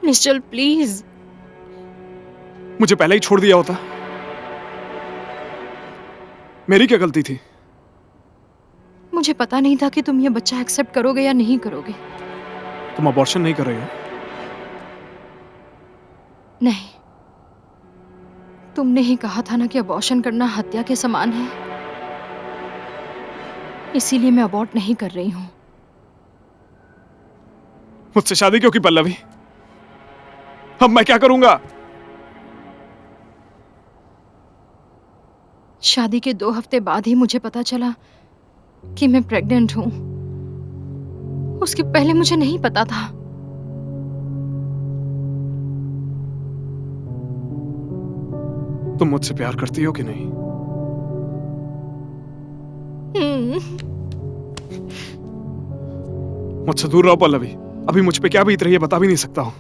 निश्चल please. मुझे पहले ही छोड़ दिया होता। मेरी क्या गलती थी? मुझे पता नहीं था कि तुम ये बच्चा एक्सेप्ट करोगे या नहीं करोगे। तुम अबॉर्शन नहीं कर रही हो? नहीं, तुमने ही कहा था ना कि अबॉर्शन करना हत्या के समान है, इसीलिए मैं अबॉर्ट नहीं कर रही हूँ। मुझसे शादी क्यों की पल्लवी? अब मैं क्या करूंगा? शादी के 2 हफ्ते बाद ही मुझे पता चला कि मैं प्रेग्नेंट हूँ। उसके पहले मुझे नहीं पता था। तुम मुझसे प्यार करती हो कि नहीं? मुझसे दूर रहो पल्लवी। अभी मुझ पे क्या बीत रही है बता भी नहीं सकता हूं।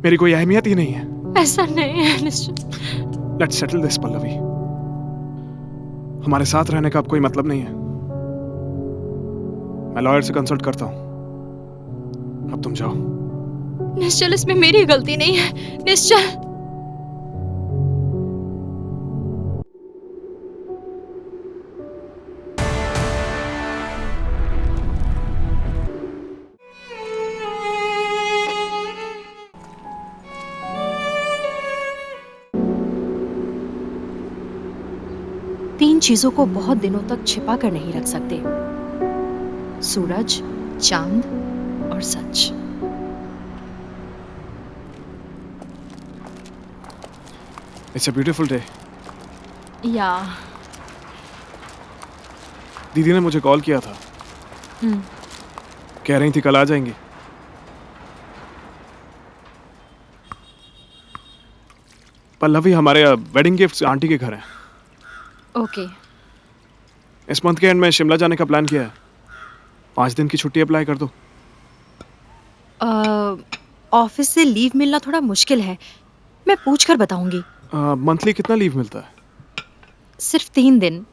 मेरी कोई अहमियत ही नहीं है। ऐसा नहीं है Nishchal. Let's settle this Pallavi. हमारे साथ रहने का अब कोई मतलब नहीं है। मैं लॉयर से कंसल्ट करता हूं। अब तुम जाओ। निश्चल, इसमें मेरी गलती नहीं है निश्चल। तीन चीजों को बहुत दिनों तक छिपा कर नहीं रख सकते: सूरज, चांद और सच। It's a beautiful day. या दीदी ने मुझे कॉल किया था। कह रही थी कल आ जाएंगी। पल्लवी, हमारे वेडिंग गिफ्ट्स आंटी के घर हैं। ओके। इस मंथ के एंड में शिमला जाने का प्लान किया है। 5 दिन की छुट्टी अप्लाई कर दो। ऑफिस से लीव मिलना थोड़ा मुश्किल है, मैं पूछ कर बताऊंगी। मंथली कितना लीव मिलता है? सिर्फ 3 दिन।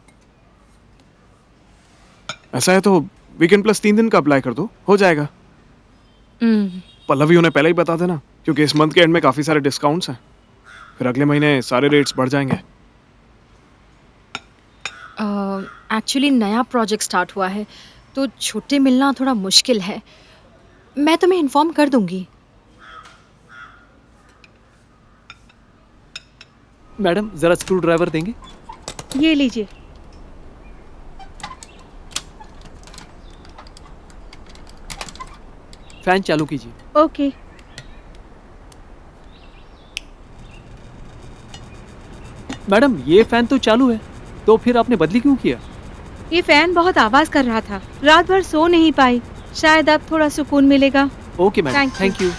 ऐसा है तो वीकेंड प्लस 3 दिन का अप्लाई कर दो, हो जाएगा। पल्लवी, उन्हें पहले ही बता देना, क्योंकि इस मंथ के एंड में काफी सारे डिस्काउंट्स हैं। फिर अगले महीने सारे रेट्स बढ़ जाएंगे। एक्चुअली नया प्रोजेक्ट स्टार्ट हुआ है, तो छुट्टी मिलना थोड़ा मुश्किल है। मैं तुम्हें इन्फॉर्म कर दूंगी। मैडम, जरा स्क्रू ड्राइवर देंगे? ये लीजिए। फैन चालू कीजिए। ओके। मैडम, ये फैन तो चालू है, तो फिर आपने बदली क्यों किया? ये फैन बहुत आवाज कर रहा था, रात भर सो नहीं पाई। शायद अब थोड़ा सुकून मिलेगा। Okay madam, Thank you. Thank you.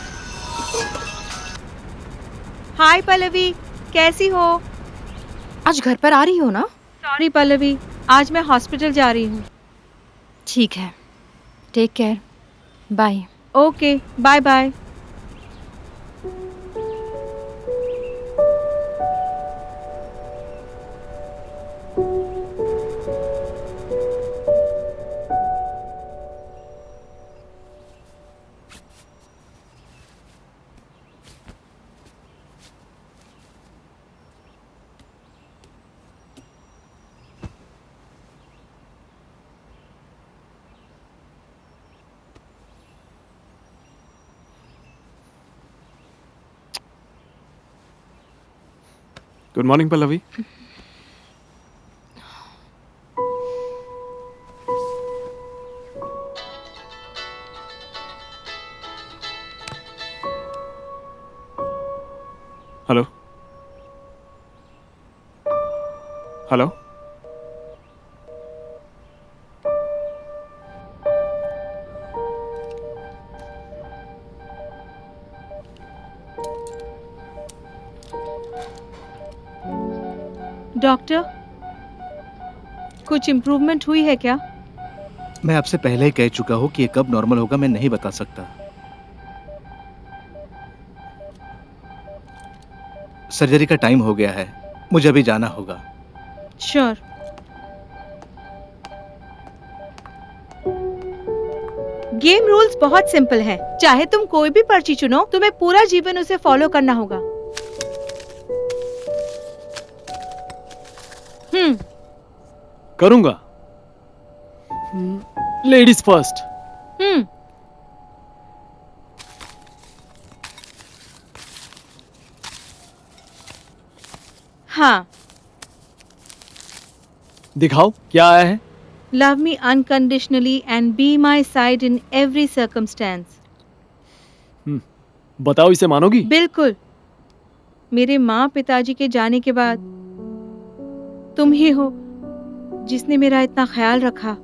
Hi Pallavi, कैसी हो? आज घर पर आ रही हो ना? सॉरी पल्लवी, आज मैं हॉस्पिटल जा रही हूँ। ठीक है, take care, bye. Okay, bye bye. Good morning Pallavi. Hello hello. Doctor, कुछ इम्प्रूवमेंट हुई है क्या? मैं आपसे पहले ही कह चुका हूँ कि ये कब नॉर्मल होगा मैं नहीं बता सकता। सर्जरी का टाइम हो गया है, मुझे अभी जाना होगा। श्योर। गेम रूल्स बहुत सिंपल है। चाहे तुम कोई भी पर्ची चुनो, तुम्हें पूरा जीवन उसे फॉलो करना होगा। करूंगा। Ladies first. हम्म। हाँ। दिखाओ क्या आया है। Love me unconditionally and be my side in every circumstance. बताओ, इसे मानोगी? बिल्कुल। मेरे माँ पिताजी के जाने के बाद तुम ही हो जिसने मेरा इतना ख्याल रखा।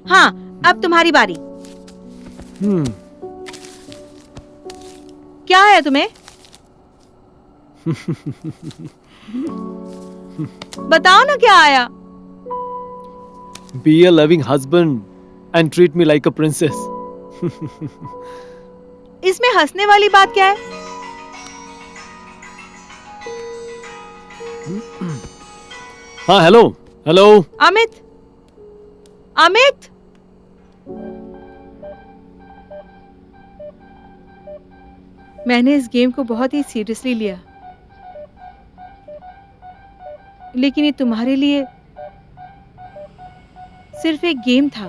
हाँ, अब तुम्हारी बारी। क्या है तुम्हें? बताओ ना क्या आया। Be a loving husband and treat me like a princess. इसमें हंसने वाली बात क्या है? हाँ, हेलो हेलो। अमित, अमित। मैंने इस गेम को बहुत ही सीरियसली लिया, लेकिन ये तुम्हारे लिए सिर्फ एक गेम था।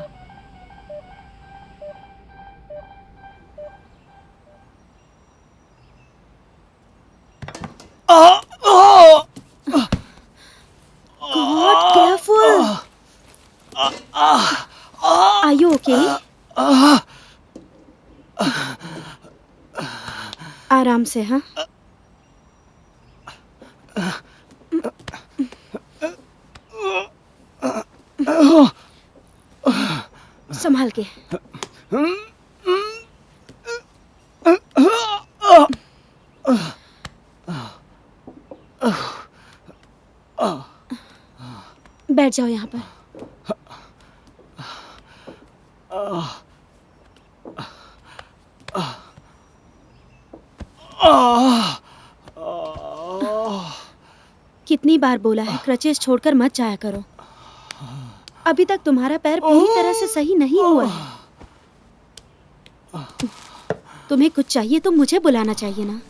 God, careful. Are you okay? आराम से, हाँ। संभाल के। बैठ जाओ यहाँ पर। कितनी बार बोला है क्रचेस छोड़कर मत जाया करो। अभी तक तुम्हारा पैर पूरी तरह से सही नहीं हुआ है। तुम्हें कुछ चाहिए तो मुझे बुलाना चाहिए ना।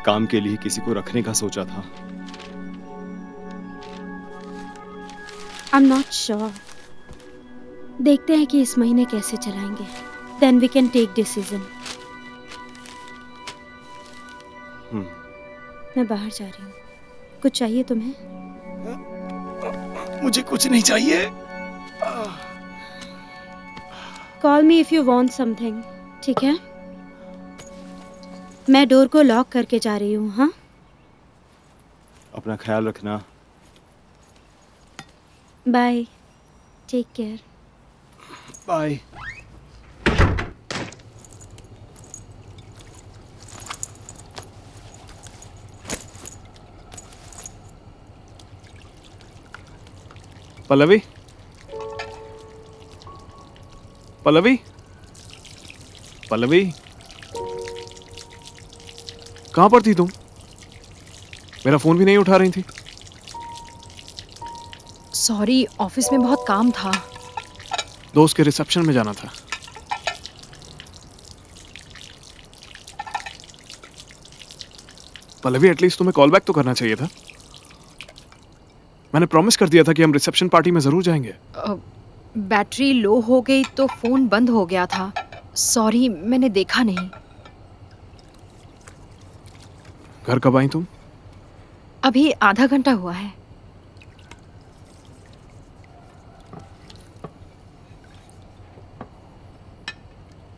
काम के लिए किसी को रखने का सोचा था। I'm not sure. देखते हैं कि इस महीने कैसे चलाएंगे। Then we can take decision. मैं बाहर जा रही हूँ। कुछ चाहिए तुम्हें? मुझे कुछ नहीं चाहिए। Call me if you want something. ठीक है? मैं डोर को लॉक करके जा रही हूँ, हाँ? अपना ख्याल रखना। Bye. Take care. Bye. Pallavi, Pallavi, Pallavi, कहाँ पर थी तुम? मेरा फोन भी नहीं उठा रही थी। सॉरी, ऑफिस में बहुत काम था। दोस्त के रिसेप्शन में जाना था। पल्लवी, एटलीस्ट तुम्हें कॉल बैक तो करना चाहिए था। मैंने प्रॉमिस कर दिया था कि हम रिसेप्शन पार्टी में जरूर जाएंगे। बैटरी लो हो गई तो फोन बंद हो गया था। सॉरी, मैंने देखा नहीं। घर कब आई तुम? अभी आधा घंटा हुआ है।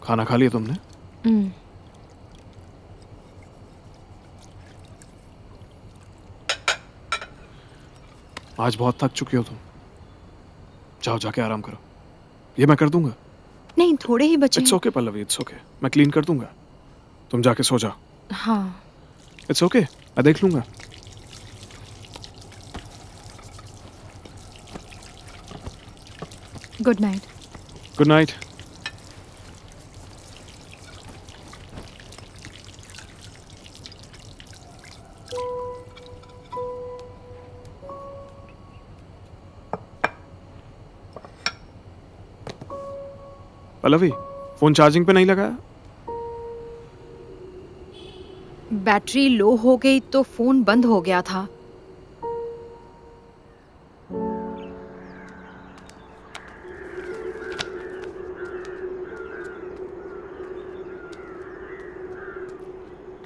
खाना खा लिया तुमने? आज बहुत थक चुकी हो तुम। जाओ, जाके आराम करो। ये मैं कर दूंगा। नहीं, थोड़े ही बचे इट्स हैं। ओके पल्लवी, इट्स ओके, मैं क्लीन कर दूंगा, तुम जाके सो जाओ। हाँ, इट्स ओके, मैं देख लूंगा। Good night. Good night. Pallavi, phone charging पे नहीं लगाया? बैटरी लो हो गई तो फोन बंद हो गया था।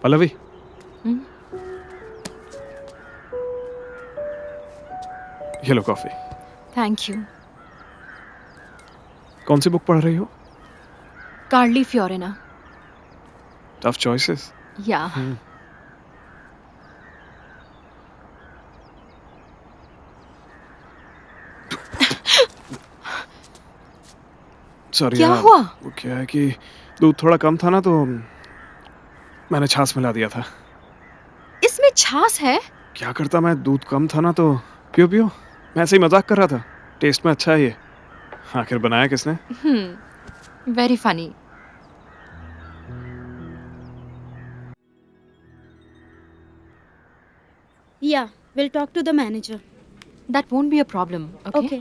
पल्लवी, हम्म? ये लो कॉफी। Thank you. कौन सी बुक पढ़ रही हो? Carly Fiorina. Tough choices. या सॉरी क्या यार, हुआ? वो क्या है कि दूध थोड़ा कम था ना, तो मैंने छाछ मिला दिया था। इसमें छाछ है? क्या करता मैं, दूध कम था ना, तो पियो पियो, मैं ऐसे ही मजाक कर रहा था। टेस्ट में अच्छा है ये। आखिर बनाया किसने? Very funny. Yeah, we'll talk to the manager. That won't be a problem. Okay. Okay.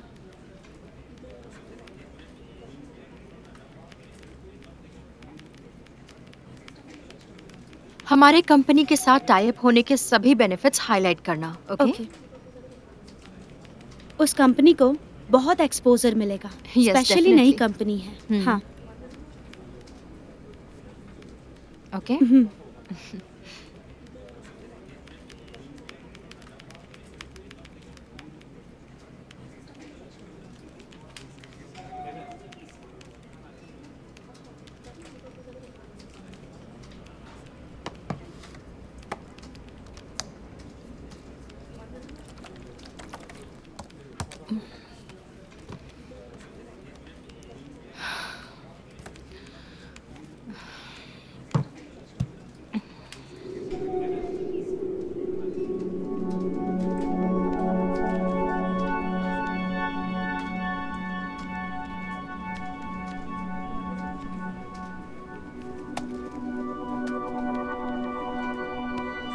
हमारे कंपनी के साथ टाई अप होने के सभी बेनिफिट्स हाईलाइट करना। ओके। Okay. उस कंपनी को बहुत एक्सपोजर मिलेगा, Yes, स्पेशली नई definitely. कंपनी है। हम्म। हाँ। ओके। हम्म।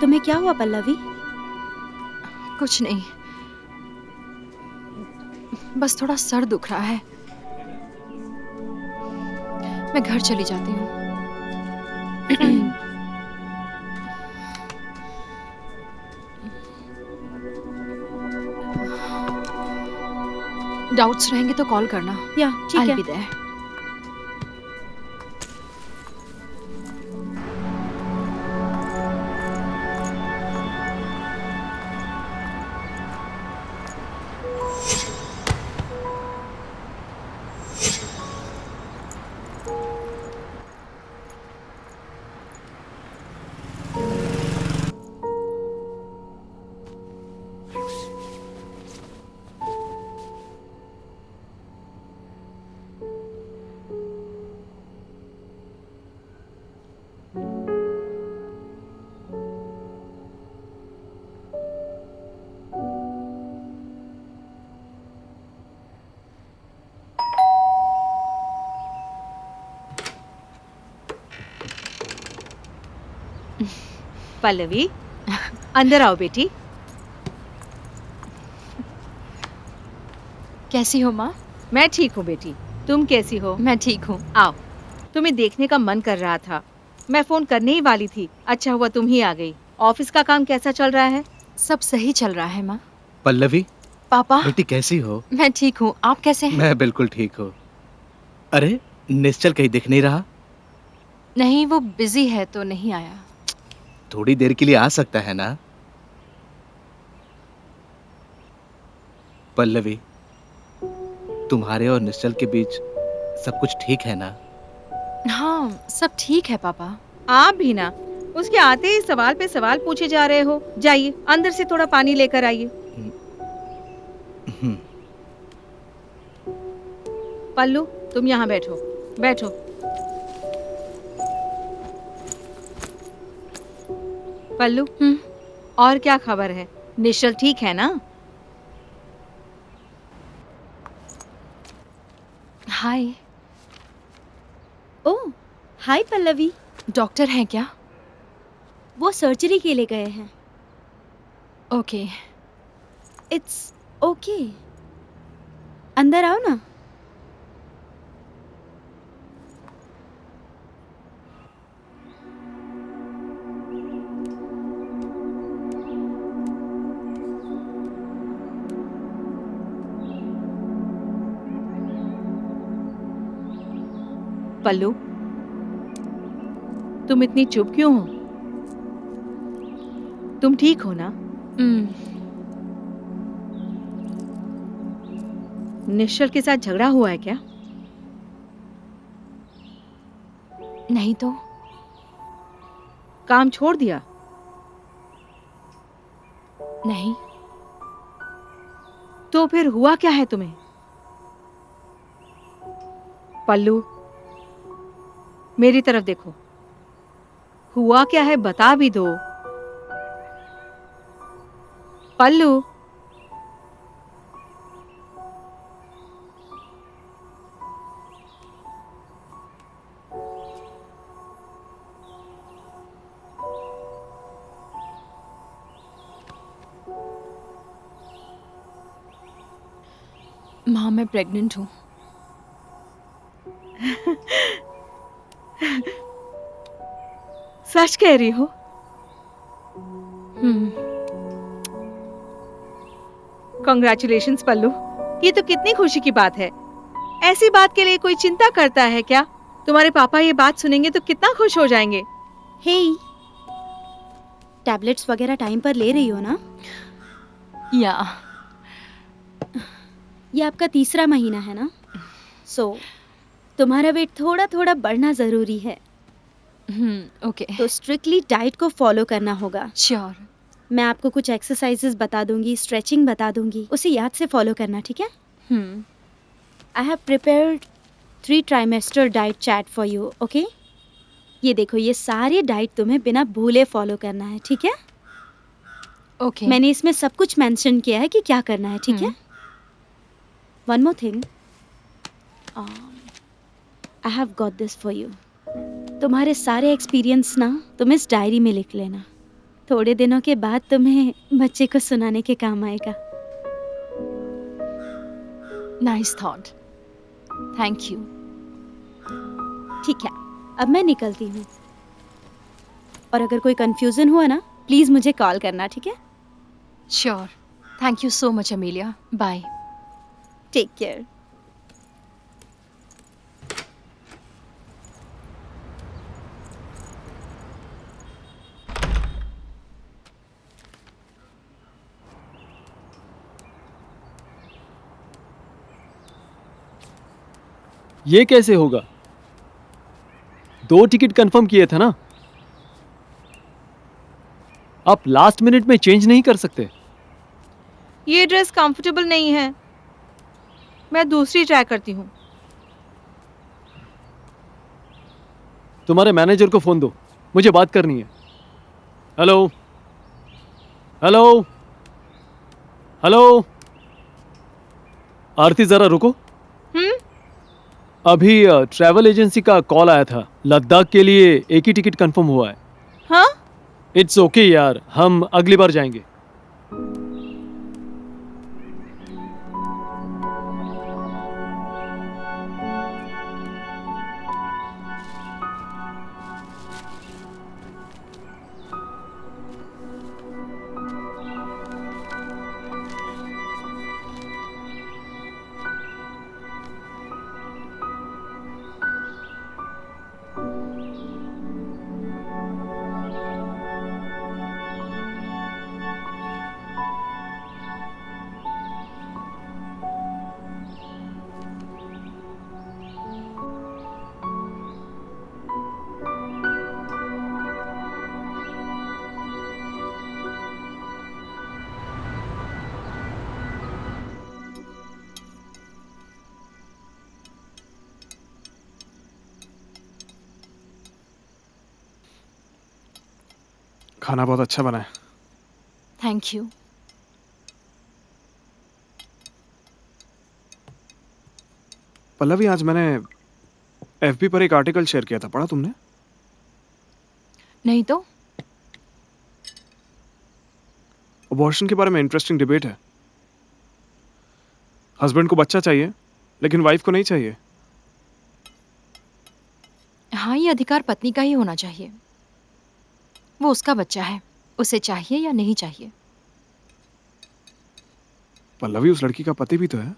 तुम्हें क्या हुआ पल्लवी? कुछ नहीं, बस थोड़ा सर दुख रहा है। मैं घर चली जाती हूँ। डाउट्स रहेंगे तो कॉल करना। या ठीक I'll है। be there. पल्लवी, अंदर आओ बेटी। कैसी हो माँ? मैं ठीक हूँ बेटी, तुम कैसी हो? मैं ठीक हूँ। आओ, तुम्हें देखने का मन कर रहा था, मैं फोन करने ही वाली थी। अच्छा हुआ तुम ही आ गई। ऑफिस का काम कैसा चल रहा है? सब सही चल रहा है माँ। पल्लवी, पापा, बेटी कैसी हो? मैं ठीक हूँ, आप कैसे हैं? मैं बिल्कुल ठीक हूँ। अरे निश्चल कहीं दिख नहीं रहा। नहीं, वो बिजी है तो नहीं आया। थोड़ी देर के लिए आ सकता है ना? पल्लवी, तुम्हारे और निश्चल के बीच सब कुछ ठीक है ना? हाँ, सब ठीक है पापा। आप भी ना, उसके आते ही सवाल पे सवाल पूछे जा रहे हो। जाइए अंदर से थोड़ा पानी लेकर आइए। हम्म, पल्लू, तुम यहाँ बैठो, बैठो। पल्लू, और क्या खबर है? निश्चल ठीक है ना? हाय। ओह, हाय पल्लवी। डॉक्टर हैं क्या? वो सर्जरी के लिए गए हैं। ओके। It's okay. अंदर आओ ना। पल्लू, तुम इतनी चुप क्यों हो? तुम ठीक हो ना? निश्चल के साथ झगड़ा हुआ है क्या? नहीं तो। काम छोड़ दिया? नहीं। तो फिर हुआ क्या है तुम्हें? पल्लू, मेरी तरफ देखो। हुआ क्या है बता भी दो। पल्लू, माँ, मैं प्रेग्नेंट हूँ। सच कह रही हो? कॉन्ग्रेचुलेशंस पल्लू, ये तो कितनी खुशी की बात है। ऐसी बात के लिए कोई चिंता करता है क्या? तुम्हारे पापा ये बात सुनेंगे तो कितना खुश हो जाएंगे। हे, टैबलेट्स वगैरह टाइम पर ले रही हो ना? या। ये आपका तीसरा महीना है ना? सो तुम्हारा वेट थोड़ा थोड़ा बढ़ना जरूरी है। ओके। तो स्ट्रिक्टली डाइट को फॉलो करना होगा। श्योर। मैं आपको कुछ एक्सरसाइजेस बता दूंगी, स्ट्रेचिंग बता दूंगी, उसे याद से फॉलो करना, ठीक है? I have prepared 3 trimester diet chat for you, okay? ये देखो, ये सारे डाइट तुम्हें बिना भूले फॉलो करना है, ठीक है? ओके। मैंने इसमें सब कुछ मेंशन किया है कि क्या करना है, ठीक है? One more thing, I have got this for you. तुम्हारे सारे एक्सपीरियंस ना तुम इस डायरी में लिख लेना। थोड़े दिनों के बाद तुम्हें बच्चे को सुनाने के काम आएगा। Nice thought. Thank you. ठीक है, अब मैं निकलती हूँ। और अगर कोई कंफ्यूजन हुआ ना, प्लीज मुझे कॉल करना, ठीक है? Sure. Thank you so much Amelia. Bye. Take care. ये कैसे होगा? 2 टिकट कंफर्म किए थे ना? आप लास्ट मिनट में चेंज नहीं कर सकते? ये ड्रेस कंफर्टेबल नहीं है, मैं दूसरी ट्राई करती हूँ। तुम्हारे मैनेजर को फोन दो, मुझे बात करनी है। Hello hello hello. आरती, जरा रुको। अभी ट्रैवल एजेंसी का कॉल आया था, लद्दाख के लिए एक ही टिकट कंफर्म हुआ है। हाँ? इट्स ओके यार, हम अगली बार जाएंगे। खाना बहुत अच्छा बना है। Thank you. पल्लवी, आज मैंने एफबी पर एक आर्टिकल शेयर किया था, पढ़ा तुमने? नहीं तो? अबॉर्शन के बारे में इंटरेस्टिंग डिबेट है। हस्बैंड को बच्चा चाहिए लेकिन वाइफ को नहीं चाहिए। हाँ, ये अधिकार पत्नी का ही होना चाहिए। वो उसका बच्चा है, उसे चाहिए या नहीं चाहिए। पल्लवी, उस लड़की का पति भी तो है,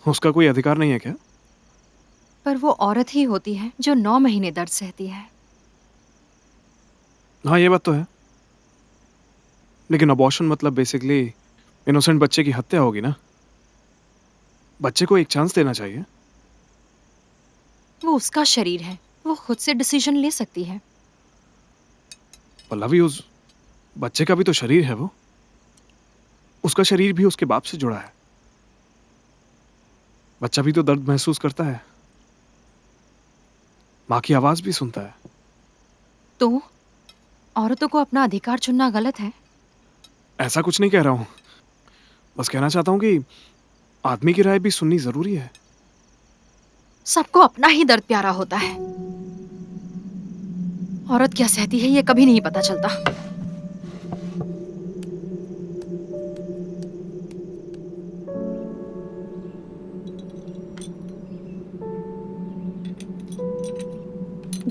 उसका कोई अधिकार नहीं है क्या? पर वो औरत ही होती है जो 9 महीने दर्द सहती है। हाँ, ये बात तो है, लेकिन अबॉर्शन मतलब बेसिकली इनोसेंट बच्चे की हत्या होगी ना। बच्चे को एक चांस देना चाहिए। वो उसका शरीर है, वो खुद से डिसीजन ले सकती है। पल्लवी, उस बच्चे का भी तो शरीर है, वो उसका शरीर भी उसके बाप से जुड़ा है। बच्चा भी तो दर्द महसूस करता है, माँ की आवाज भी सुनता है। तो औरतों को अपना अधिकार चुनना गलत है? ऐसा कुछ नहीं कह रहा हूं, बस कहना चाहता हूं कि आदमी की राय भी सुननी जरूरी है। सबको अपना ही दर्द प्यारा होता है। औरत क्या सहती है ये कभी नहीं पता चलता।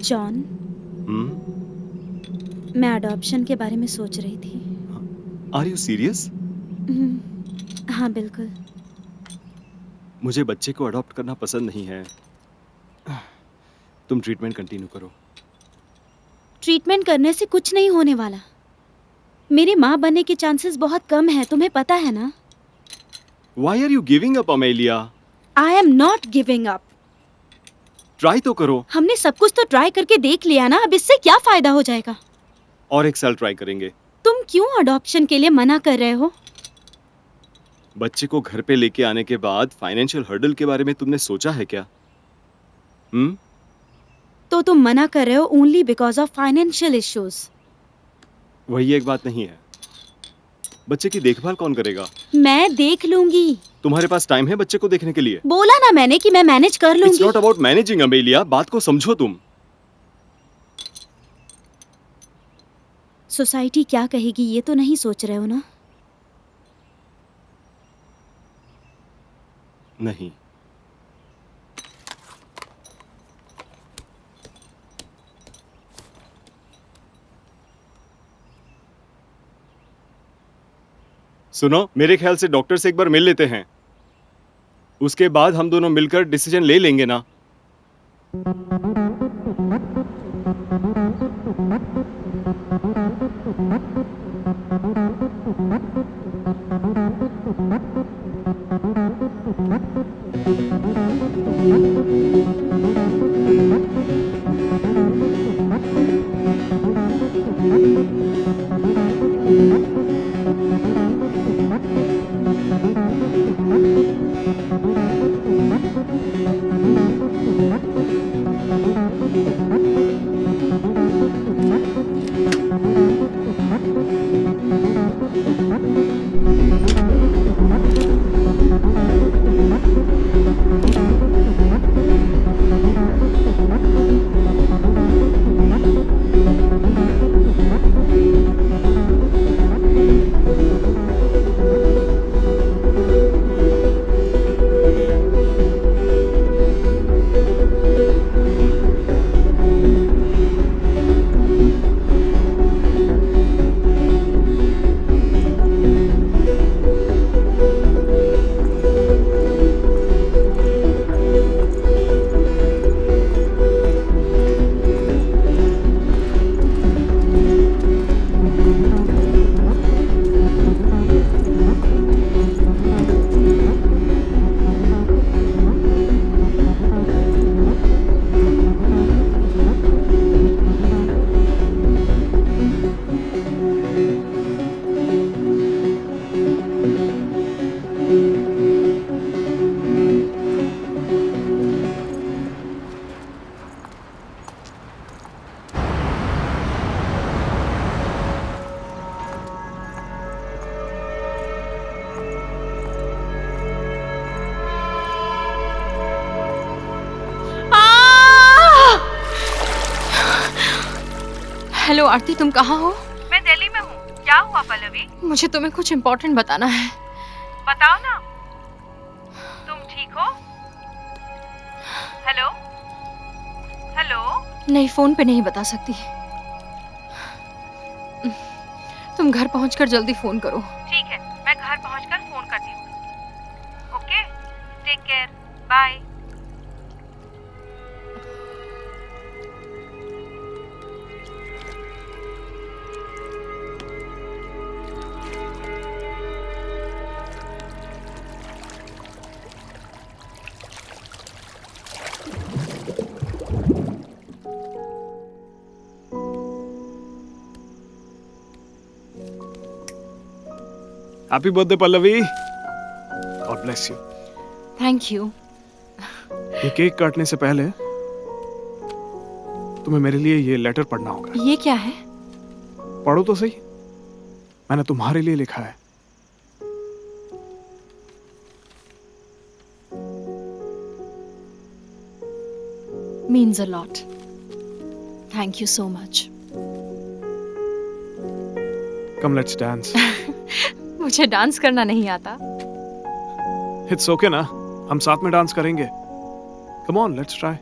जॉन, मैं अडॉप्शन के बारे में सोच रही थी। Are you serious? हाँ, बिल्कुल। मुझे बच्चे को अडॉप्ट करना पसंद नहीं है। तुम ट्रीटमेंट कंटिन्यू करो। ट्रीटमेंट करने से कुछ नहीं होने वाला। मेरी माँ बनने के चांसेस बहुत कम है, तुम्हें पता है ना। Why are you giving up, Amelia? I am not giving up. Try तो करो। हमने सब कुछ तो ट्राई करके देख लिया ना, अब इससे क्या फायदा हो जाएगा। और एक साल ट्राई करेंगे। तुम क्यों अडॉप्शन के लिए मना कर रहे हो? बच्चे को घर पे लेके आने के बाद फाइनेंशियल हर्डल के बारे में तुमने सोचा है क्या? तो तुम मना कर रहे हो only because of financial issues. वही एक बात नहीं है। बच्चे की देखभाल कौन करेगा? मैं देख लूंगी। तुम्हारे पास टाइम है बच्चे को देखने के लिए? बोला ना मैंने कि मैं मैनेज कर इट्स लूंगी। Not about managing, Amelia. बात को समझो तुम। सोसाइटी क्या कहेगी ये तो नहीं सोच रहे हो ना? नहीं। सुनो, मेरे ख्याल से डॉक्टर से एक बार मिल लेते हैं, उसके बाद हम दोनों मिलकर डिसीजन ले लेंगे ना। हेलो आरती, तुम कहाँ हो? मैं दिल्ली में हूँ। क्या हुआ पल्लवी? मुझे तुम्हें कुछ इम्पोर्टेंट बताना है। बताओ ना। तुम ठीक हो? Hello hello. नहीं, फोन पे नहीं बता सकती। तुम घर पहुंचकर जल्दी फोन करो। ठीक है, मैं घर पहुंचकर फोन करती हूँ। Okay, take care, bye. Happy birthday Pallavi, God bless you. Thank you. ये केक काटने से पहले तुम्हें मेरे लिए ये लेटर पढ़ना होगा। ये क्या है? पढ़ो तो सही, मैंने तुम्हारे लिए लिखा है। Means a lot. Thank you so much. Come let's dance. मुझे डांस करना नहीं आता। इट्स ओके ना, हम साथ में डांस करेंगे। Come on, let's try.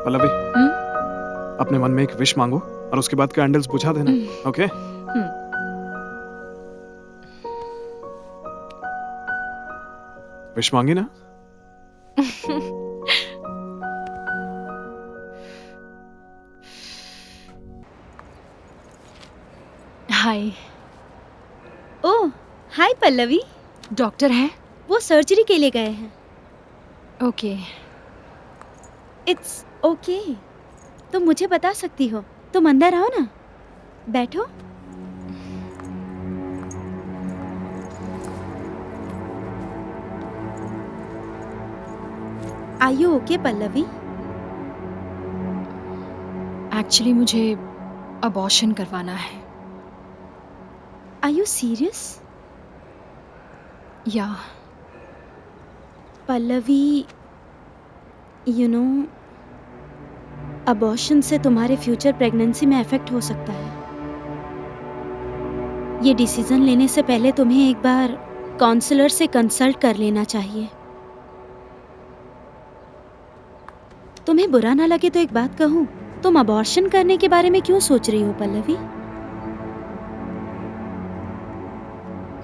Pallavi, अपने मन में एक विश मांगो और उसके बाद कैंडल्स बुझा देना। ओके? विश मांगी ना? हाय। ओह, हाय पल्लवी। डॉक्टर है? वो सर्जरी के लिए गए हैं। ओके। It's okay. तुम मुझे बता सकती हो। तुम अंदर आओ ना, बैठो। Are you okay Pallavi? Actually मुझे अबॉर्शन करवाना है। Are you serious? या पल्लवी, यू नो, अबॉर्शन से तुम्हारे फ्यूचर प्रेगनेंसी में इफेक्ट हो सकता है। ये डिसीजन लेने से पहले तुम्हें एक बार काउंसलर से कंसल्ट कर लेना चाहिए। तुम्हें बुरा ना लगे तो एक बात कहूँ, तुम अबॉर्शन करने के बारे में क्यों सोच रही हो पल्लवी?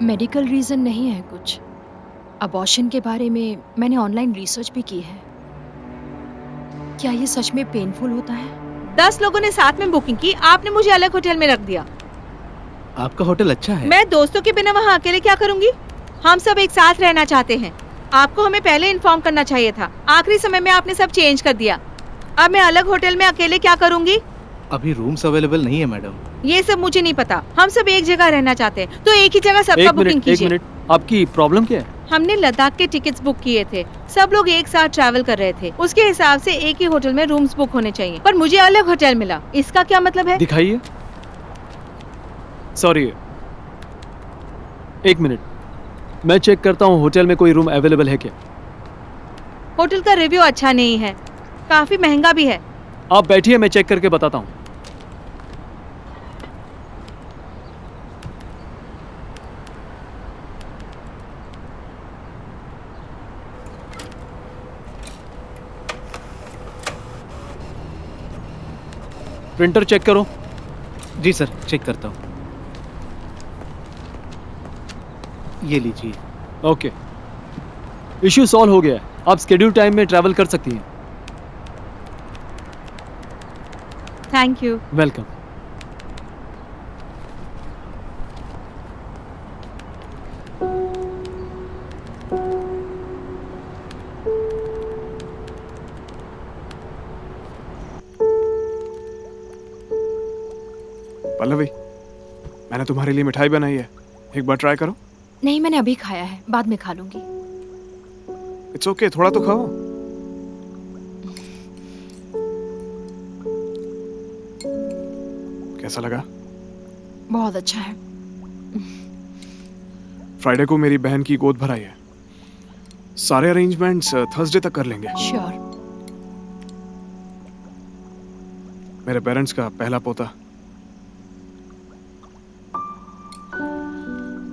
मेडिकल रीजन नहीं है कुछ। अबॉर्शन के बारे में मैंने ऑनलाइन रिसर्च भी की है। क्या ये सच में पेनफुल होता है? 10 लोगों ने साथ में बुकिंग की, आपने मुझे अलग होटल में रख दिया। आपका होटल अच्छा है। मैं दोस्तों के बिना वहाँ अकेले क्या करूँगी? हम सब एक साथ रहना चाहते हैं। आपको हमें पहले इन्फॉर्म करना चाहिए था। आखिरी समय में आपने सब चेंज कर दिया। अब मैं अलग होटल में अकेले क्या करूँगी? अभी रूम्स अवेलेबल नहीं है मैडम। ये सब मुझे नहीं पता। हम सब एक जगह रहना चाहते हैं, तो एक ही जगह सबका बुकिंग एक कीजिए। मिनट, आपकी प्रॉब्लम क्या है? हमने लद्दाख के टिकट्स बुक किए थे। सब लोग एक साथ ट्रैवल कर रहे थे। उसके हिसाब से एक ही होटल में रूम्स बुक होने चाहिए, पर मुझे अलग होटल मिला। इसका क्या मतलब है? दिखाइए। सॉरी, एक मिनट, मैं चेक करता हूँ होटल में कोई रूम अवेलेबल है क्या। होटल का रिव्यू अच्छा नहीं है, काफी महंगा भी है। आप बैठिए, मैं चेक करके बताता हूँ। प्रिंटर चेक करो। जी सर, चेक करता हूँ। ये लीजिए। ओके, इश्यू सॉल्व हो गया है। आप स्केड्यूल टाइम में ट्रैवल कर सकती हैं। Thank you. वेलकम। पल्लवी, मैंने तुम्हारे लिए मिठाई बनाई है, एक बार ट्राई करो। नहीं, मैंने अभी खाया है, बाद में खा लूंगी। इट्स ओके, थोड़ा तो खाओ। कैसा लगा? बहुत अच्छा है। फ्राइडे को मेरी बहन की गोद भराई है, सारे अरेंजमेंट्स थर्सडे तक कर लेंगे। श्योर। मेरे पेरेंट्स का पहला पोता।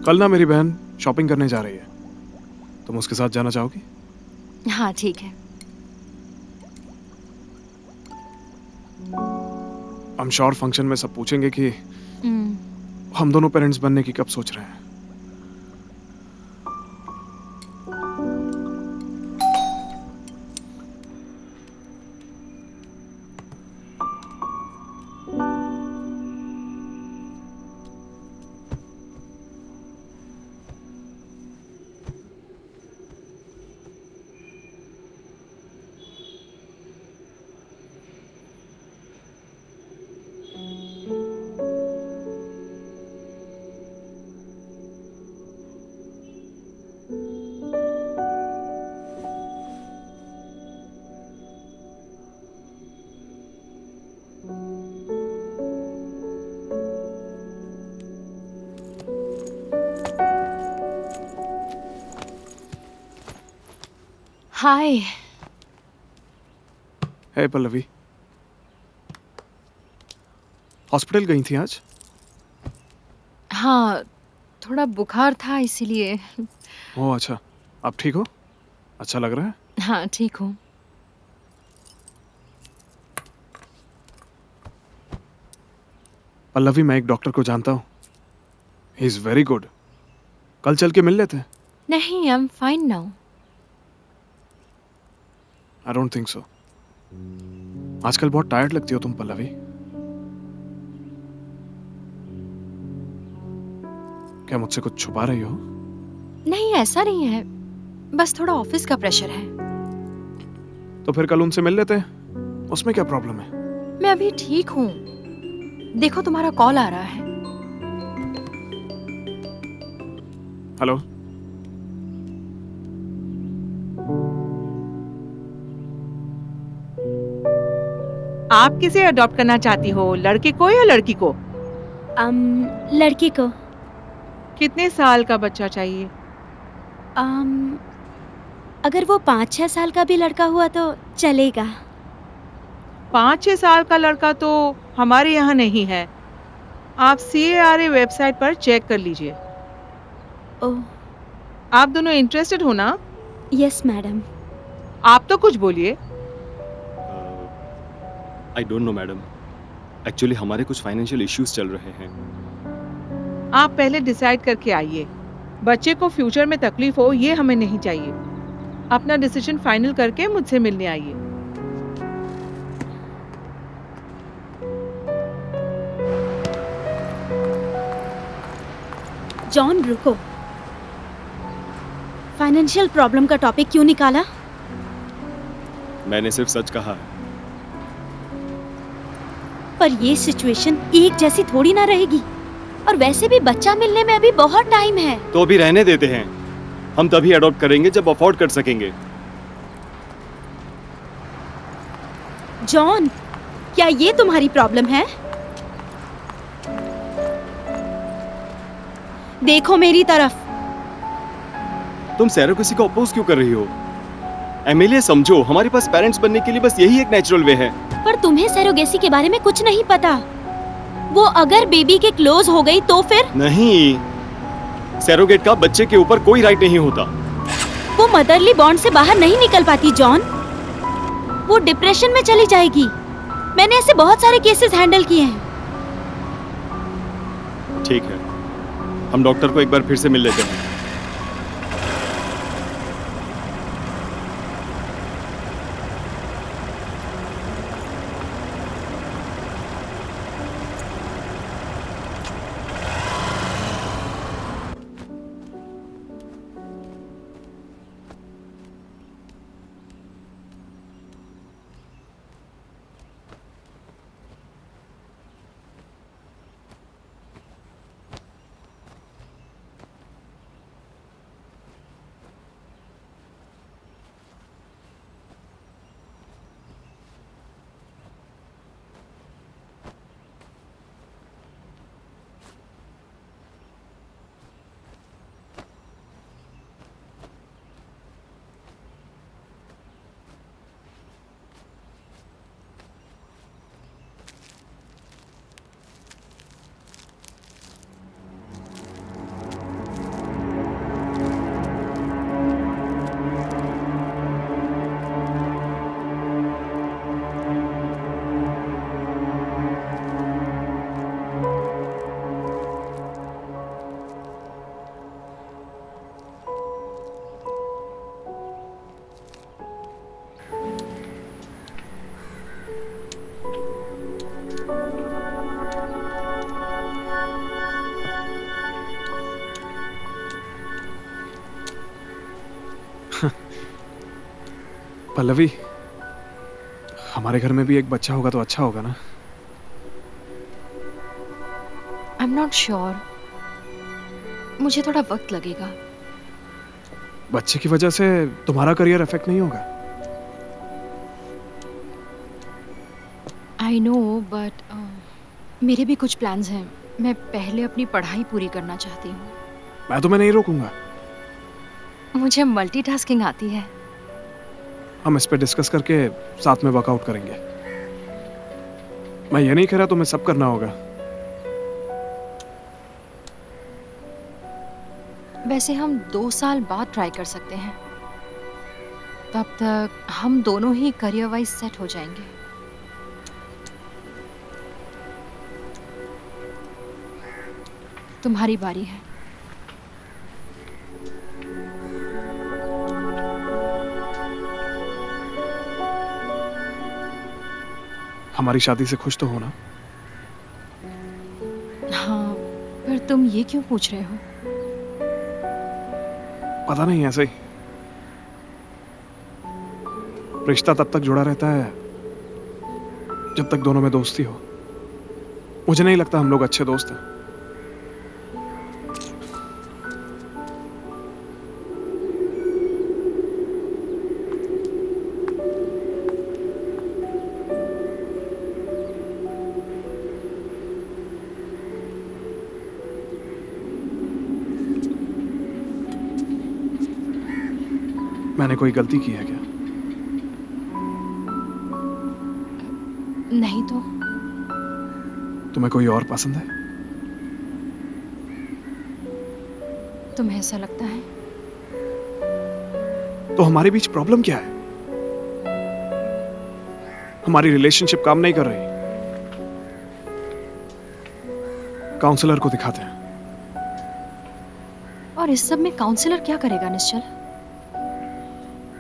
कल ना मेरी बहन शॉपिंग करने जा रही है, तुम उसके साथ जाना चाहोगी? हाँ ठीक है। हम श्योर फंक्शन में सब पूछेंगे कि हम दोनों पेरेंट्स बनने की कब सोच रहे हैं। हाय। हे पल्लवी, हॉस्पिटल गई थी आज? हाँ, थोड़ा बुखार था इसीलिए। ओह अच्छा, अब ठीक हो? अच्छा लग रहा है? हाँ ठीक हूँ। पल्लवी, मैं एक डॉक्टर को जानता हूँ, ही इज वेरी गुड। कल चल के मिल लेते हैं। नहीं, I am fine now. I don't think so. आजकल बहुत टायर्ड लगती हो तुम पल्लवी। क्या मुझसे कुछ छुपा रही हो? नहीं, ऐसा नहीं है, बस थोड़ा ऑफिस का प्रेशर है। तो फिर कल उनसे मिल लेते हैं, उसमें क्या प्रॉब्लम है? मैं अभी ठीक हूँ। देखो तुम्हारा कॉल आ रहा है। हेलो। आप किसे अडॉप्ट करना चाहती हो, लड़के को या लड़की को? लड़की को। कितने साल का बच्चा चाहिए? अगर वो 5-6 साल का भी लड़का हुआ तो चलेगा। 5-6 साल का लड़का तो हमारे यहाँ नहीं है। आप CARA वेबसाइट पर चेक कर लीजिए। ओह, आप दोनों इंटरेस्टेड हो ना? Yes madam. आप तो कुछ बोलिए। I don't know madam, actually हमारे कुछ फाइनेंशियल इश्यूज चल रहे हैं। आप पहले डिसाइड करके आइए। बच्चे को फ्यूचर में तकलीफ हो ये हमें नहीं चाहिए। अपना डिसीजन फाइनल करके मुझसे मिलने आइए। जॉन रुको, फाइनेंशियल प्रॉब्लम का टॉपिक क्यों निकाला? मैंने सिर्फ सच कहा है। पर ये सिचुएशन एक जैसी थोड़ी ना रहेगी, और वैसे भी बच्चा मिलने में अभी बहुत टाइम है। तो अभी रहने देते हैं, हम तभी अडॉप्ट करेंगे जब अफोर्ड कर सकेंगे। जॉन, क्या ये तुम्हारी प्रॉब्लम है? देखो मेरी तरफ। तुम सैरा किसी को अपोज क्यों कर रही हो? एमिलिया समझो, हमारे पास पेरेंट्स बनने के लिए बस यही एक नेचुरल वे है। पर तुम्हें सरोगेसी के बारे में कुछ नहीं पता। वो अगर बेबी के क्लोज हो गई तो फिर? नहीं, सरोगेट का बच्चे के ऊपर कोई राइट नहीं होता। वो मदरली बॉन्ड से बाहर नहीं निकल पाती जॉन। वो डिप्रेशन में चली जाएगी। मैंने ऐसे बहुत सारे केसेस हैंडल किए हैं। ठीक है, हम डॉक्टर को एक बार फिर से मिल लेते हैं। पल्लवी, हमारे घर में भी एक बच्चा होगा तो अच्छा होगा ना? आई एम नॉट श्योर, मुझे थोड़ा वक्त लगेगा। बच्चे की वजह से तुम्हारा करियर अफेक्ट नहीं होगा? आई नो, बट मेरे भी कुछ प्लान्स हैं। मैं पहले अपनी पढ़ाई पूरी करना चाहती हूँ। मैं तुम्हें नहीं रोकूंगा। मुझे मल्टीटास्किंग आती है। हम इस पे डिस्कस करके साथ में वर्कआउट करेंगे। मैं ये नहीं कह रहा तुम्हें सब करना होगा। वैसे हम 2 साल बाद ट्राई कर सकते हैं। तब तक हम दोनों ही करियर वाइज सेट हो जाएंगे। तुम्हारी बारी है। हमारी शादी से खुश तो हो ना? हाँ, पर तुम ये क्यों पूछ रहे हो? पता नहीं, ऐसे ही। रिश्ता तब तक जुड़ा रहता है जब तक दोनों में दोस्ती हो। मुझे नहीं लगता हम लोग अच्छे दोस्त हैं। मैंने कोई गलती की है क्या? नहीं तो। तुम्हें कोई और पसंद है? तुम्हें ऐसा लगता है? तो हमारे बीच प्रॉब्लम क्या है? हमारी रिलेशनशिप काम नहीं कर रही। काउंसलर को दिखाते हैं। और इस सब में काउंसलर क्या करेगा निश्चल?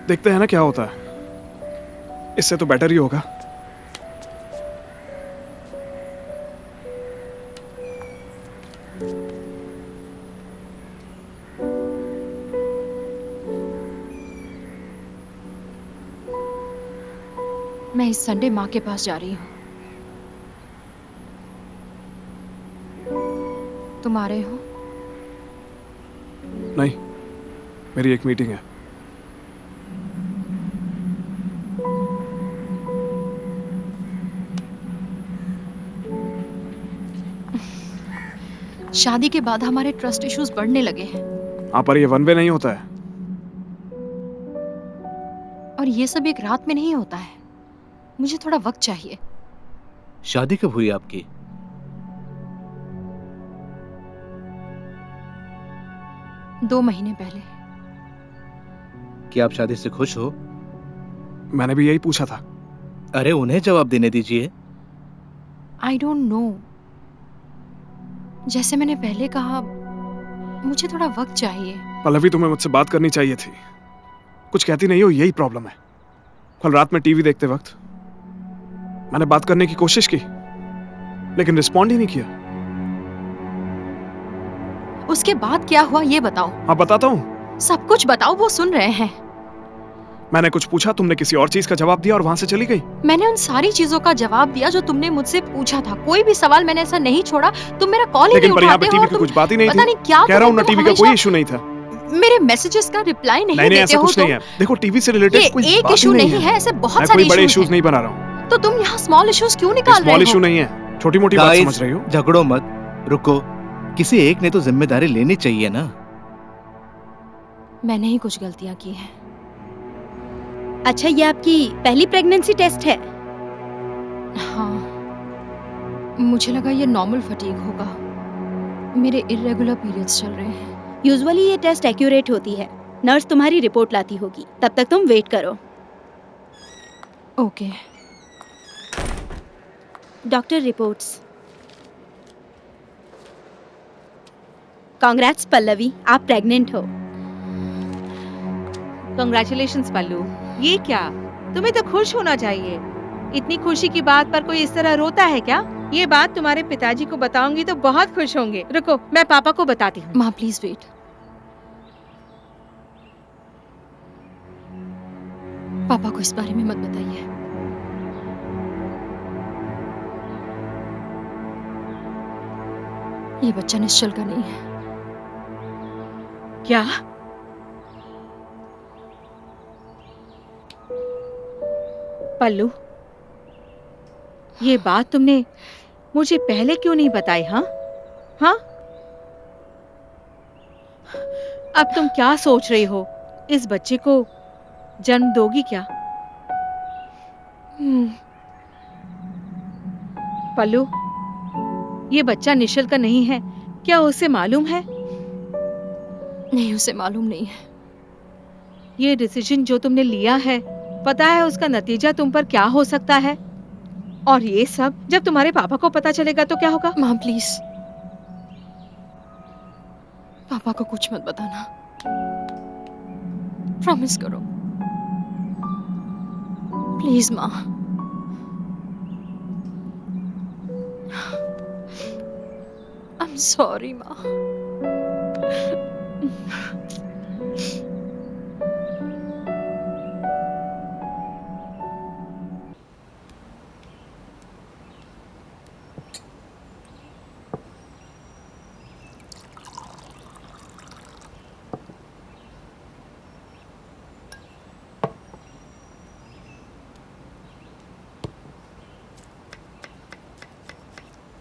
देखते हैं ना क्या होता है। इससे तो बेटर ही होगा। मैं इस संडे माँ के पास जा रही हूँ। तुम आ रहे हो? नहीं, मेरी एक मीटिंग है। शादी के बाद हमारे ट्रस्ट इश्यूज बढ़ने लगे हैं। हाँ, पर ये वन वे नहीं होता है। और ये सब एक रात में नहीं होता है। मुझे थोड़ा वक्त चाहिए। शादी कब हुई आपकी? दो महीने पहले। क्या आप शादी से खुश हो? मैंने भी यही पूछा था। अरे उन्हें जवाब देने दीजिए। I don't know. जैसे मैंने पहले कहा, मुझे थोड़ा वक्त चाहिए। पल्लवी, तुम्हें मुझसे बात करनी चाहिए थी। कुछ कहती नहीं हो, यही प्रॉब्लम है। कल रात में टीवी देखते वक्त मैंने बात करने की कोशिश की, लेकिन रिस्पॉन्ड ही नहीं किया। उसके बाद क्या हुआ ये बताओ। हाँ बताता हूँ। सब कुछ बताओ, वो सुन रहे हैं। मैंने कुछ पूछा, तुमने किसी और चीज का जवाब दिया और वहां से चली गई। मैंने उन सारी चीजों का जवाब दिया जो तुमने मुझसे पूछा था। कोई भी सवाल मैंने ऐसा नहीं छोड़ा। तुम मेरा कॉल ही नहीं लेकिन पर यहाँ पे उठाते हो टीवी और की तुम कुछ बात ही नहीं पता थी। नहीं क्या कह रहा हूँ ना, तुम टीवी का हमेशा कोई इशू नहीं था। मेरे मैसेजेस का रिप्लाई नहीं नहीं देते ऐसा हो कुछ तो नहीं है। देखो, टीवी से रिलेटेड ये कोई एक बात ही इशू नहीं है, ऐसे मैं बहुत कोई सारे बड़े इश्यूज इश्यूज हैं। नहीं बना रहा हूँ। तो तुम यहाँ स्मॉल इश्यूज क्यों निकाल रहे स्मॉल हो? इशू नहीं है, छोटी मोटी बात Guys, समझ रही हो। झगड़ो मत, रुको। किसी एक ने तो जिम्मेदारी लेनी चाहिए ना। मैंने ही कुछ गलतियां की हैं। अच्छा, ये आपकी पहली प्रेगनेंसी टेस्ट है? हाँ, मुझे लगा ये नॉर्मल फटीग होगा। मेरे इरेगुलर पीरियड्स चल रहे हैं। यूजुअली ये टेस्ट एक्यूरेट होती है। नर्स तुम्हारी रिपोर्ट लाती होगी, तब तक तुम वेट करो। Okay. Doctor reports. Congrats Pallavi, आप प्रेग्नेंट हो। कंग्रेचुलेशंस पल्लू। ये क्या, तुम्हें तो खुश होना चाहिए। इतनी खुशी की बात पर कोई इस तरह रोता है क्या? ये बात तुम्हारे पिताजी को बताऊंगी तो बहुत खुश होंगे। रुको, मैं पापा को बताती हूँ। माँ प्लीज वेट। पापा को इस बारे में मत बताइए। ये बच्चा निश्चल का नहीं है। क्या? पल्लू, ये बात तुमने मुझे पहले क्यों नहीं बताई? हाँ हाँ, अब तुम क्या सोच रही हो? इस बच्चे को जन्म दोगी क्या? पल्लू, ये बच्चा निश्चल का नहीं है, क्या उसे मालूम है? नहीं, उसे मालूम नहीं है। ये डिसीजन जो तुमने लिया है, पता है उसका नतीजा तुम पर क्या हो सकता है? और ये सब जब तुम्हारे पापा को पता चलेगा तो क्या होगा? माँ प्लीज, पापा को कुछ मत बताना। प्रॉमिस करो प्लीज माँ। आई एम सॉरी माँ।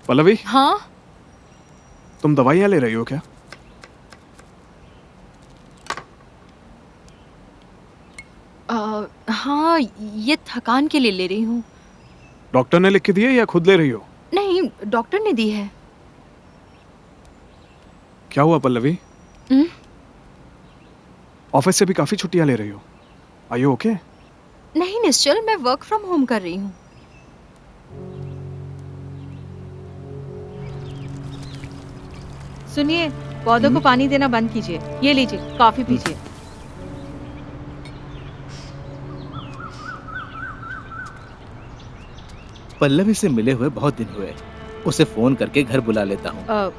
पल्लवी, हाँ, तुम दवाइयाँ ले रही हो क्या? हाँ, ये थकान के लिए ले रही हूँ। डॉक्टर ने लिख के दी है या खुद ले रही हो? नहीं, डॉक्टर ने दी है। क्या हुआ पल्लवी? हम्म? ऑफिस से भी काफी छुट्टियां ले रही हो। Are you okay? नहीं निश्चल, मैं वर्क फ्रॉम होम कर रही हूँ। सुनिए, पौधों को पानी देना बंद कीजिए। ये लीजिए, कॉफी पीजिए। पल्लवी से मिले हुए बहुत दिन हुए। उसे फोन करके घर बुला लेता हूँ।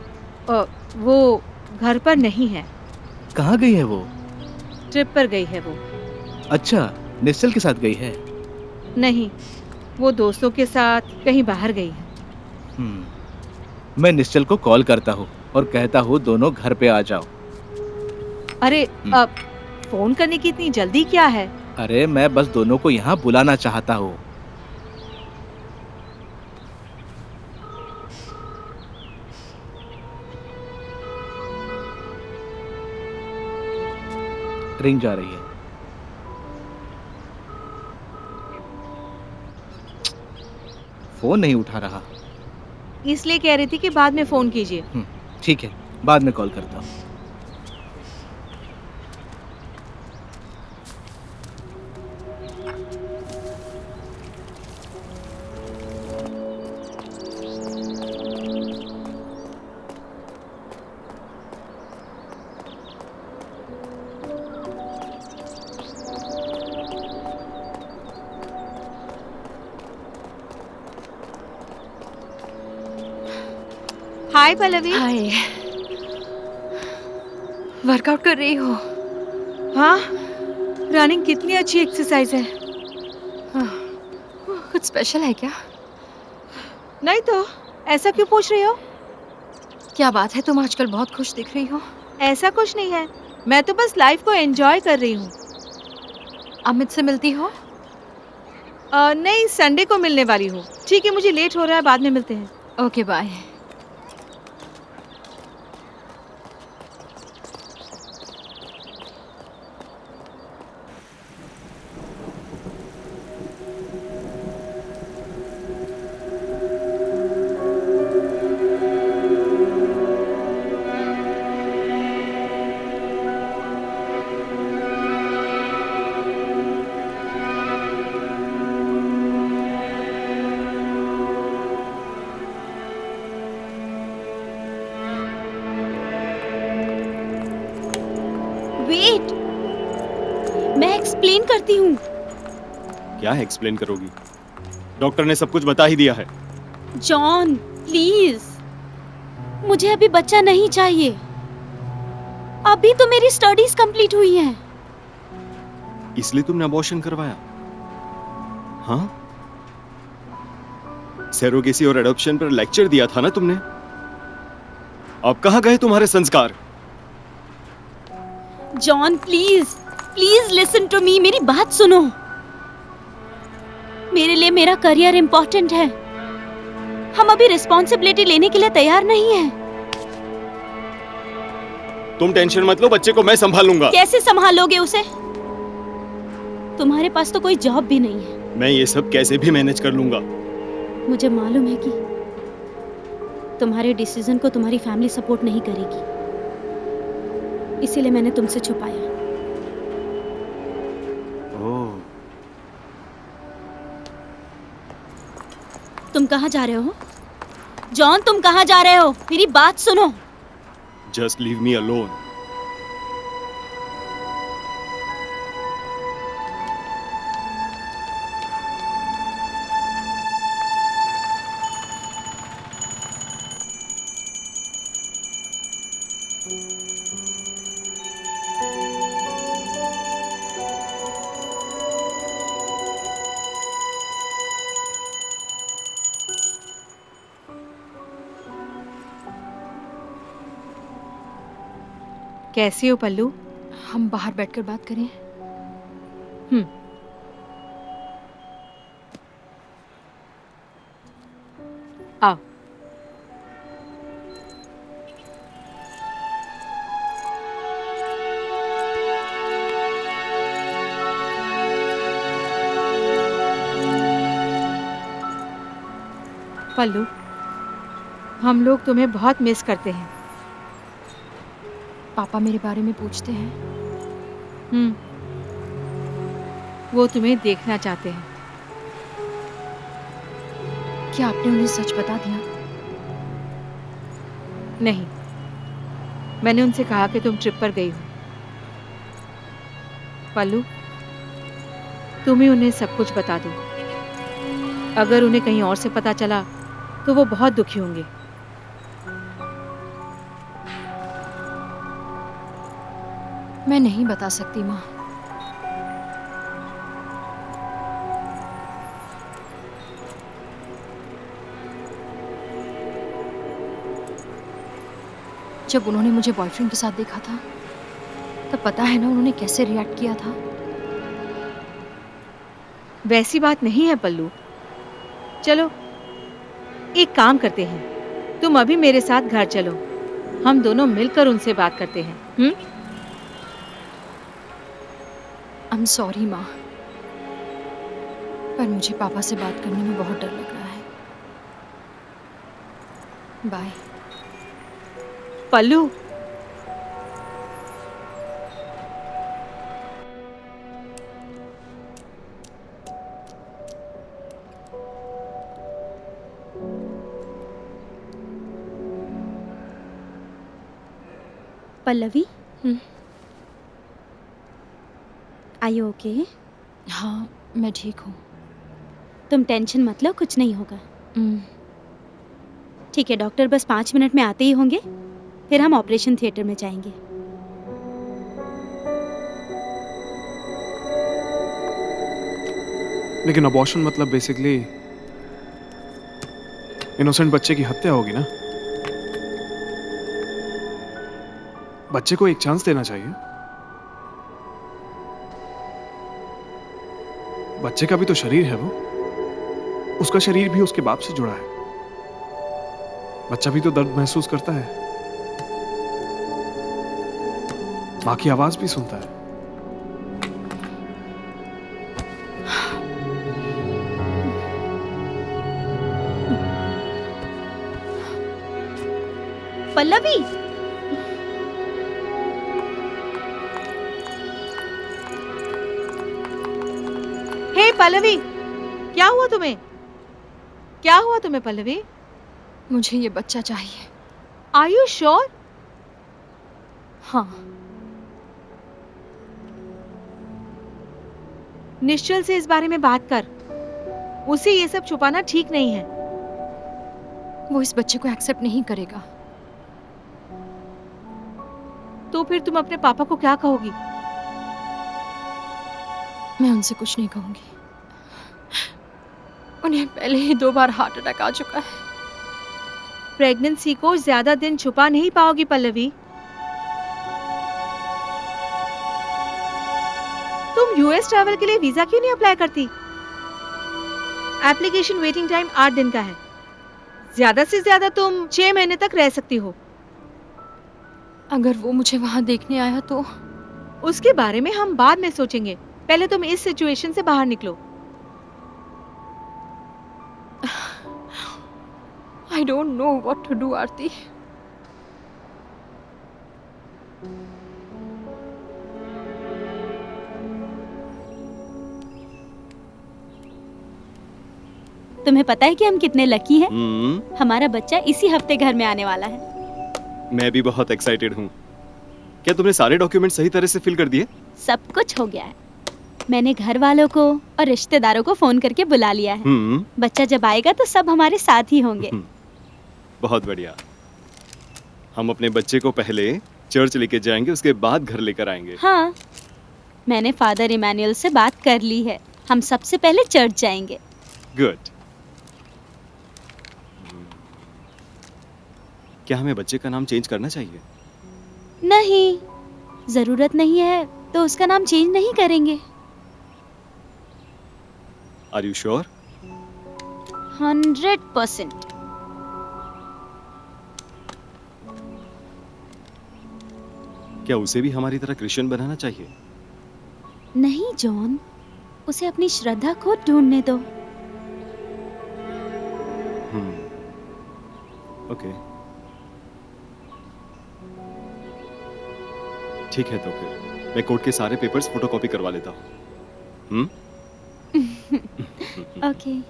वो घर पर नहीं है, कहाँ गई है वो? ट्रिप पर गई है वो। अच्छा, निश्चल के साथ गई है? नहीं, वो दोस्तों के साथ कहीं बाहर गई है। मैं निश्चल को कॉल करता हूँ और कहता हूँ दोनों घर पे आ जाओ। अरे, अब फोन करने की इतनी जल्दी क्या है? अरे मैं बस दोनों को यहाँ बुलाना चाहता हूँ। रिंग जा रही है। फोन नहीं उठा रहा। इसलिए कह रही थी कि बाद में फोन कीजिए। ठीक है, बाद में कॉल करता हूँ। हाय पल्लवी। हाय, वर्कआउट कर रही हो? हाँ, रनिंग कितनी अच्छी एक्सरसाइज है। कुछ स्पेशल है क्या? नहीं तो, ऐसा क्यों पूछ रही हो? क्या बात है, तुम आजकल बहुत खुश दिख रही हो। ऐसा कुछ नहीं है, मैं तो बस लाइफ को एंजॉय कर रही हूँ। अमित से मिलती हो? नहीं, संडे को मिलने वाली हूँ। ठीक है, मुझे लेट हो रहा है, बाद में मिलते हैं। Okay bye. वेट, मैं एक्सप्लेन करती हूँ। क्या है एक्सप्लेन करोगी? डॉक्टर ने सब कुछ बता ही दिया है। जॉन प्लीज, मुझे अभी बच्चा नहीं चाहिए। अभी तो मेरी स्टडीज कंप्लीट हुई हैं। इसलिए तुमने अबॉर्शन करवाया? हाँ, सेरोगेसी और एडॉप्शन पर लेक्चर दिया था ना तुमने। अब कहाँ गए तुम्हारे संस्कार? John please please listen to me, मेरी बात सुनो। मेरे लिए मेरा करियर इंपॉर्टेंट है। हम अभी रिस्पॉन्सिबिलिटी लेने के लिए तैयार नहीं हैं। तुम टेंशन मत लो, बच्चे को मैं संभालूंगा। कैसे संभालोगे उसे? तुम्हारे पास तो कोई जॉब भी नहीं है। मैं ये सब कैसे भी मैनेज कर लूंगा। मुझे मालूम है कि तुम्हारे डिसीजन को तुम्हारी फैमिली सपोर्ट नहीं करेगी, इसीलिए मैंने तुमसे छुपाया। ओह, तुम कहाँ जा रहे हो? जॉन, तुम कहाँ जा रहे हो? मेरी बात सुनो। Just leave me alone. कैसी हो पल्लू? हम बाहर बैठकर बात करें? आओ। पल्लू, हम लोग तुम्हें बहुत मिस करते हैं। पापा मेरे बारे में पूछते हैं। वो तुम्हें देखना चाहते हैं। क्या आपने उन्हें सच बता दिया? नहीं, मैंने उनसे कहा कि तुम ट्रिप पर गई हो। पल्लू, तुम ही उन्हें सब कुछ बता दो। अगर उन्हें कहीं और से पता चला तो वो बहुत दुखी होंगे। मैं नहीं बता सकती माँ। जब उन्होंने मुझे बॉयफ्रेंड के साथ देखा था तब पता है ना उन्होंने कैसे रिएक्ट किया था। वैसी बात नहीं है पल्लू। चलो एक काम करते हैं, तुम अभी मेरे साथ घर चलो, हम दोनों मिलकर उनसे बात करते हैं। आई एम सॉरी माँ, पर मुझे पापा से बात करने में बहुत डर लग रहा है। Bye. Pallu, Pallavi, hmm. Are you okay? हाँ, मैं ठीक हूँ। तुम टेंशन मत लो, कुछ नहीं होगा। हम्म, ठीक है, डॉक्टर बस 5 मिनट में आते ही होंगे, फिर हम ऑपरेशन थिएटर में जाएंगे। लेकिन अबॉर्शन मतलब बेसिकली इनोसेंट बच्चे की हत्या होगी ना। बच्चे को एक चांस देना चाहिए। बच्चे का भी तो शरीर है वो, उसका शरीर भी उसके बाप से जुड़ा है। बच्चा भी तो दर्द महसूस करता है, माँ की आवाज भी सुनता है। पल्लवी, हे पल्लवी, क्या हुआ तुम्हें? क्या हुआ तुम्हें पल्लवी? मुझे ये बच्चा चाहिए। Are you sure? हाँ, निश्चल से इस बारे में बात कर। उसे ये सब छुपाना ठीक नहीं है। वो इस बच्चे को एक्सेप्ट नहीं करेगा। तो फिर तुम अपने पापा को क्या कहोगी? मैं उनसे कुछ नहीं कहूंगी। उन्हें पहले ही 2 बार हार्ट अटैक आ चुका है। प्रेगनेंसी को ज्यादा दिन छुपा नहीं पाओगी पल्लवी। तुम यूएस ट्रैवल के लिए वीजा क्यों नहीं अप्लाई करती? एप्लीकेशन वेटिंग टाइम 8 दिन का है। ज्यादा से ज्यादा तुम 6 महीने तक रह सकती हो। अगर वो मुझे वहां देखने आया तो? उसके बारे में हम बाद में सोचेंगे। पहले तुम इस सिचुएशन से बाहर निकलो। I don't know what to do, आरती। तुम्हें पता है कि हम कितने लकी हैं? हम्म, हमारा बच्चा इसी हफ्ते घर में आने वाला है। मैं भी बहुत एक्साइटेड हूँ। क्या तुमने सारे डॉक्यूमेंट सही तरह से फिल कर दिए? सब कुछ हो गया है। मैंने घर वालों को और रिश्तेदारों को फोन करके बुला लिया है। बच्चा जब आएगा तो सब हमारे साथ ही होंगे। बहुत बढ़िया। हम अपने बच्चे को पहले चर्च लेके जाएंगे, उसके बाद घर लेकर आएंगे। हाँ, मैंने फादर इमैनुअल से बात कर ली है। हम सबसे पहले चर्च जाएंगे। गुड। क्या हमें बच्चे का नाम चेंज करना चाहिए? नहीं, जरूरत नहीं है तो उसका नाम चेंज नहीं करेंगे। Are you sure? 100%। क्या उसे भी हमारी तरह क्रिश्चियन बनाना चाहिए? नहीं जॉन, उसे अपनी श्रद्धा को ढूंढने दो। ओके, ठीक है। तो फिर मैं कोर्ट के सारे पेपर्स फोटोकॉपी करवा लेता हूँ। ओके।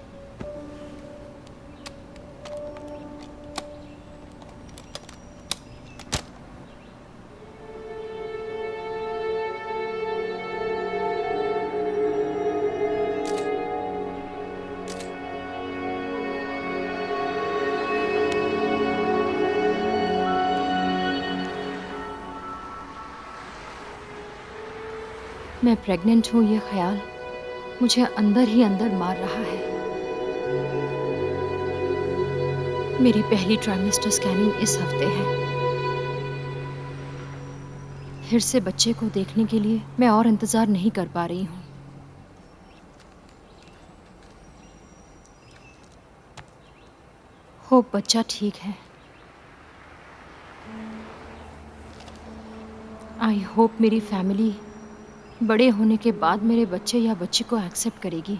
मैं प्रेग्नेंट हूँ, ये ख्याल मुझे अंदर ही अंदर मार रहा है। मेरी पहली ट्राइमेस्टर स्कैनिंग इस हफ्ते है। फिर से बच्चे को देखने के लिए मैं और इंतजार नहीं कर पा रही हूँ। होप बच्चा ठीक है। आई होप मेरी फैमिली बड़े होने के बाद मेरे बच्चे या बच्ची को एक्सेप्ट करेगी।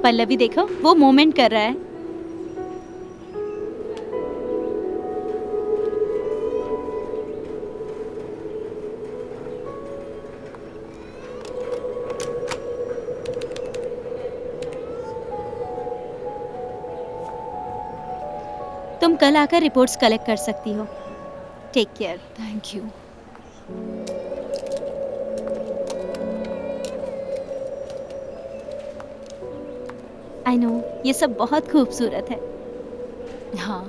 पल्लवी देखो, वो मोमेंट कर रहा है। तुम कल आकर रिपोर्ट्स कलेक्ट कर सकती हो। Take care. Thank you. I know, ये सब बहुत खूबसूरत है। हाँ,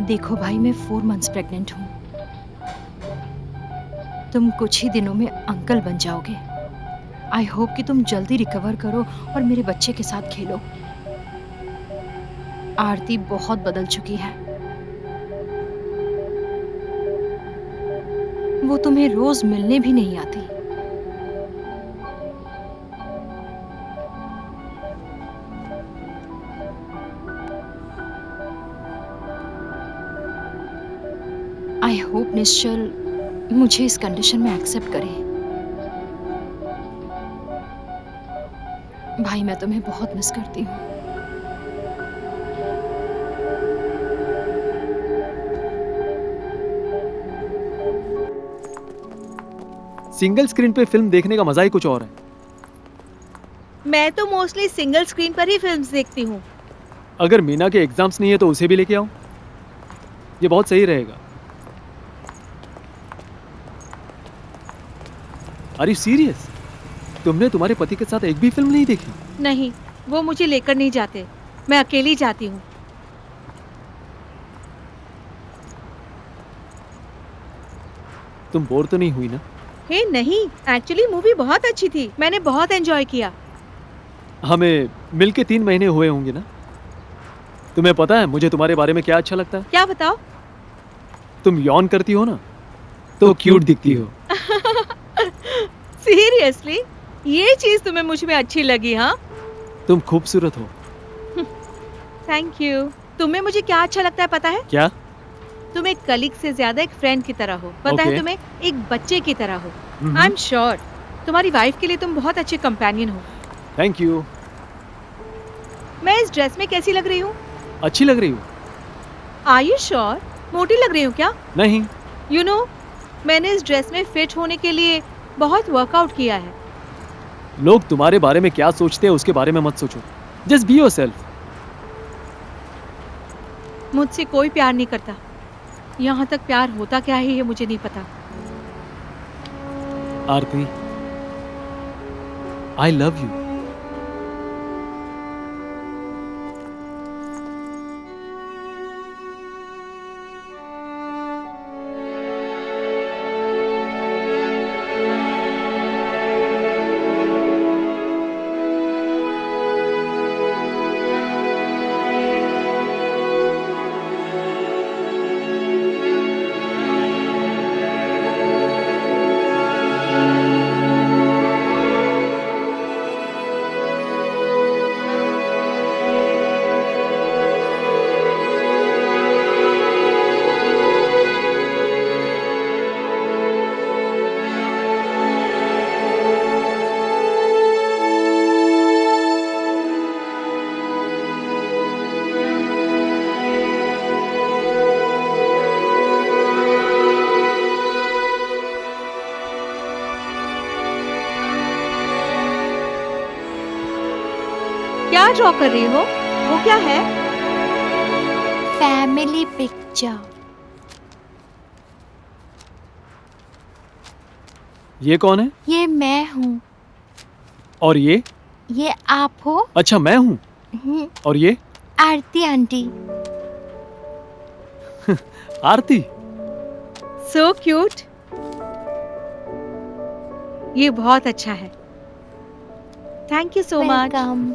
देखो भाई, मैं 4 मंथ्स प्रेग्नेंट हूँ। तुम कुछ ही दिनों में अंकल बन जाओगे। आई होप कि तुम जल्दी रिकवर करो और मेरे बच्चे के साथ खेलो। आरती बहुत बदल चुकी है। वो तुम्हें रोज मिलने भी नहीं आती। आई होप निश्चल मुझे इस कंडीशन में एक्सेप्ट करे। भाई, मैं तुम्हें बहुत मिस करती हूँ। सिंगल स्क्रीन पे फिल्म देखने का मजा ही कुछ और है। मैं तो मोस्टली सिंगल स्क्रीन पर ही फिल्म्स देखती हूँ। अगर मीना के एग्जाम्स नहीं है तो उसे भी लेके आओ, ये बहुत सही रहेगा। Are you serious? तुमने तुम्हारे पति के साथ एक भी फिल्म नहीं देखी? नहीं, वो मुझे लेकर नहीं जाते। मैं अकेली जाती हूँ। तुम बोर तो नहीं हुई ना? हे नहीं, एक्चुअली मूवी बहुत अच्छी थी। मैंने बहुत एंजॉय किया। हमें मिलके 3 महीने हुए होंगे ना? तुम्हें पता है मुझे तुम्हारे बारे में क्या अच्छा लगता है? क्या बताओ? तुम यौन करती हो ना, तो क्यूट दिखती हो। सीरियसली? ये चीज तुम्हें मुझ में अच्छी लगी? हाँ, तुम खूबसूरत हो। Thank you. तुम्हें मुझे क्या अच्छा लगता है पता है? क्या? तुम एक कलीग से ज्यादा एक फ्रेंड की तरह हो। पता है Okay. तुम्हें, एक बच्चे की तरह हो। आई एम श्योर तुम्हारी वाइफ के लिए तुम बहुत अच्छे कंपेनियन हो। Thank you. मैं इस ड्रेस में कैसी लग रही हूँ? अच्छी लग रही हो। Are you sure? मोटी लग रही हूँ क्या? नहीं, यू नो, मैंने इस ड्रेस में फिट होने के लिए बहुत वर्कआउट किया है। लोग तुम्हारे बारे में क्या सोचते हैं उसके बारे में मत सोचो। Just be yourself. मुझसे कोई प्यार नहीं करता। यहाँ तक प्यार होता क्या है ये मुझे नहीं पता। आरती, आई लव यू। क्या ड्रॉ कर रही हो? वो क्या है? Family picture. ये कौन है? ये मैं हूँ। और ये? ये आप हो? अच्छा, मैं हूँ। और ये? Aarti aunty. Aarti? So cute. ये बहुत अच्छा है। Thank you so much. Welcome.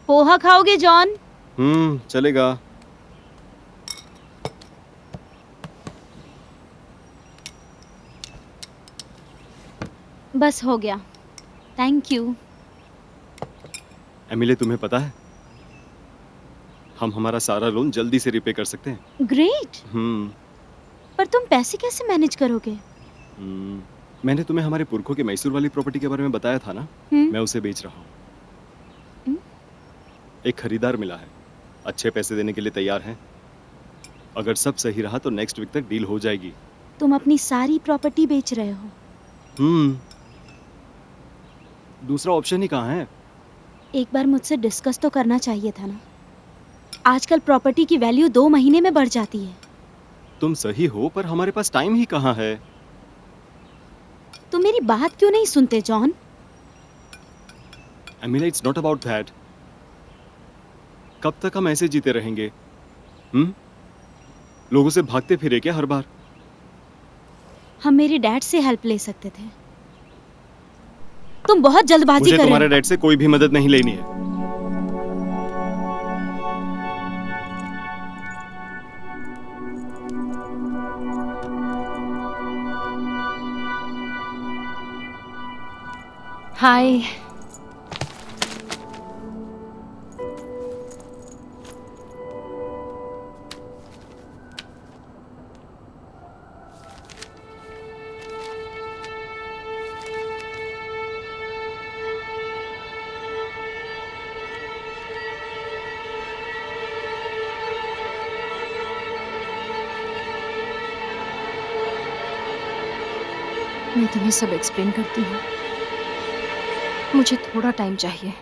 Poha खाओगे जॉन? चलेगा। बस हो गया। Thank you. एमिले, तुम्हें पता है हम हमारा सारा लोन जल्दी से रिपे कर सकते हैं। ग्रेट। हम्म पर तुम पैसे कैसे मैनेज करोगे? हम्म, मैंने तुम्हें हमारे पुरखों के मैसूर वाली प्रॉपर्टी के बारे में बताया था ना। हम्म। मैं उसे बेच रहा हूँ। हम्म। एक खरीदार मिला है, अच्छे पैसे देने के लिए तैयार हैं। अगर सब सही रहा तो नेक्स्ट वीक तक डील हो जाएगी। तुम अपनी सारी प्रॉपर्टी बेच रहे हो? दूसरा ऑप्शन ही कहाँ है? एक बार मुझसे डिस्कस तो करना चाहिए था ना। आजकल प्रॉपर्टी की वैल्यू 2 महीने में बढ़ जाती है। तुम सही हो, पर हमारे पास टाइम ही कहाँ है। तुम मेरी बात क्यों नहीं सुनते John? Emile, it's not about that. कब तक हम ऐसे जीते रहेंगे? लोगों से भागते फिरे क्या हर बार? हम मेरे डैड से हेल्प ले सकते थे। तुम बहुत जल्दबाजी मुझे कर रहे तुम्हारे हो। डैड से कोई भी मदद नहीं लेनी है। हाय। मैं तुम्हें सब एक्सप्लेन करती हूँ। मुझे थोड़ा टाइम चाहिए।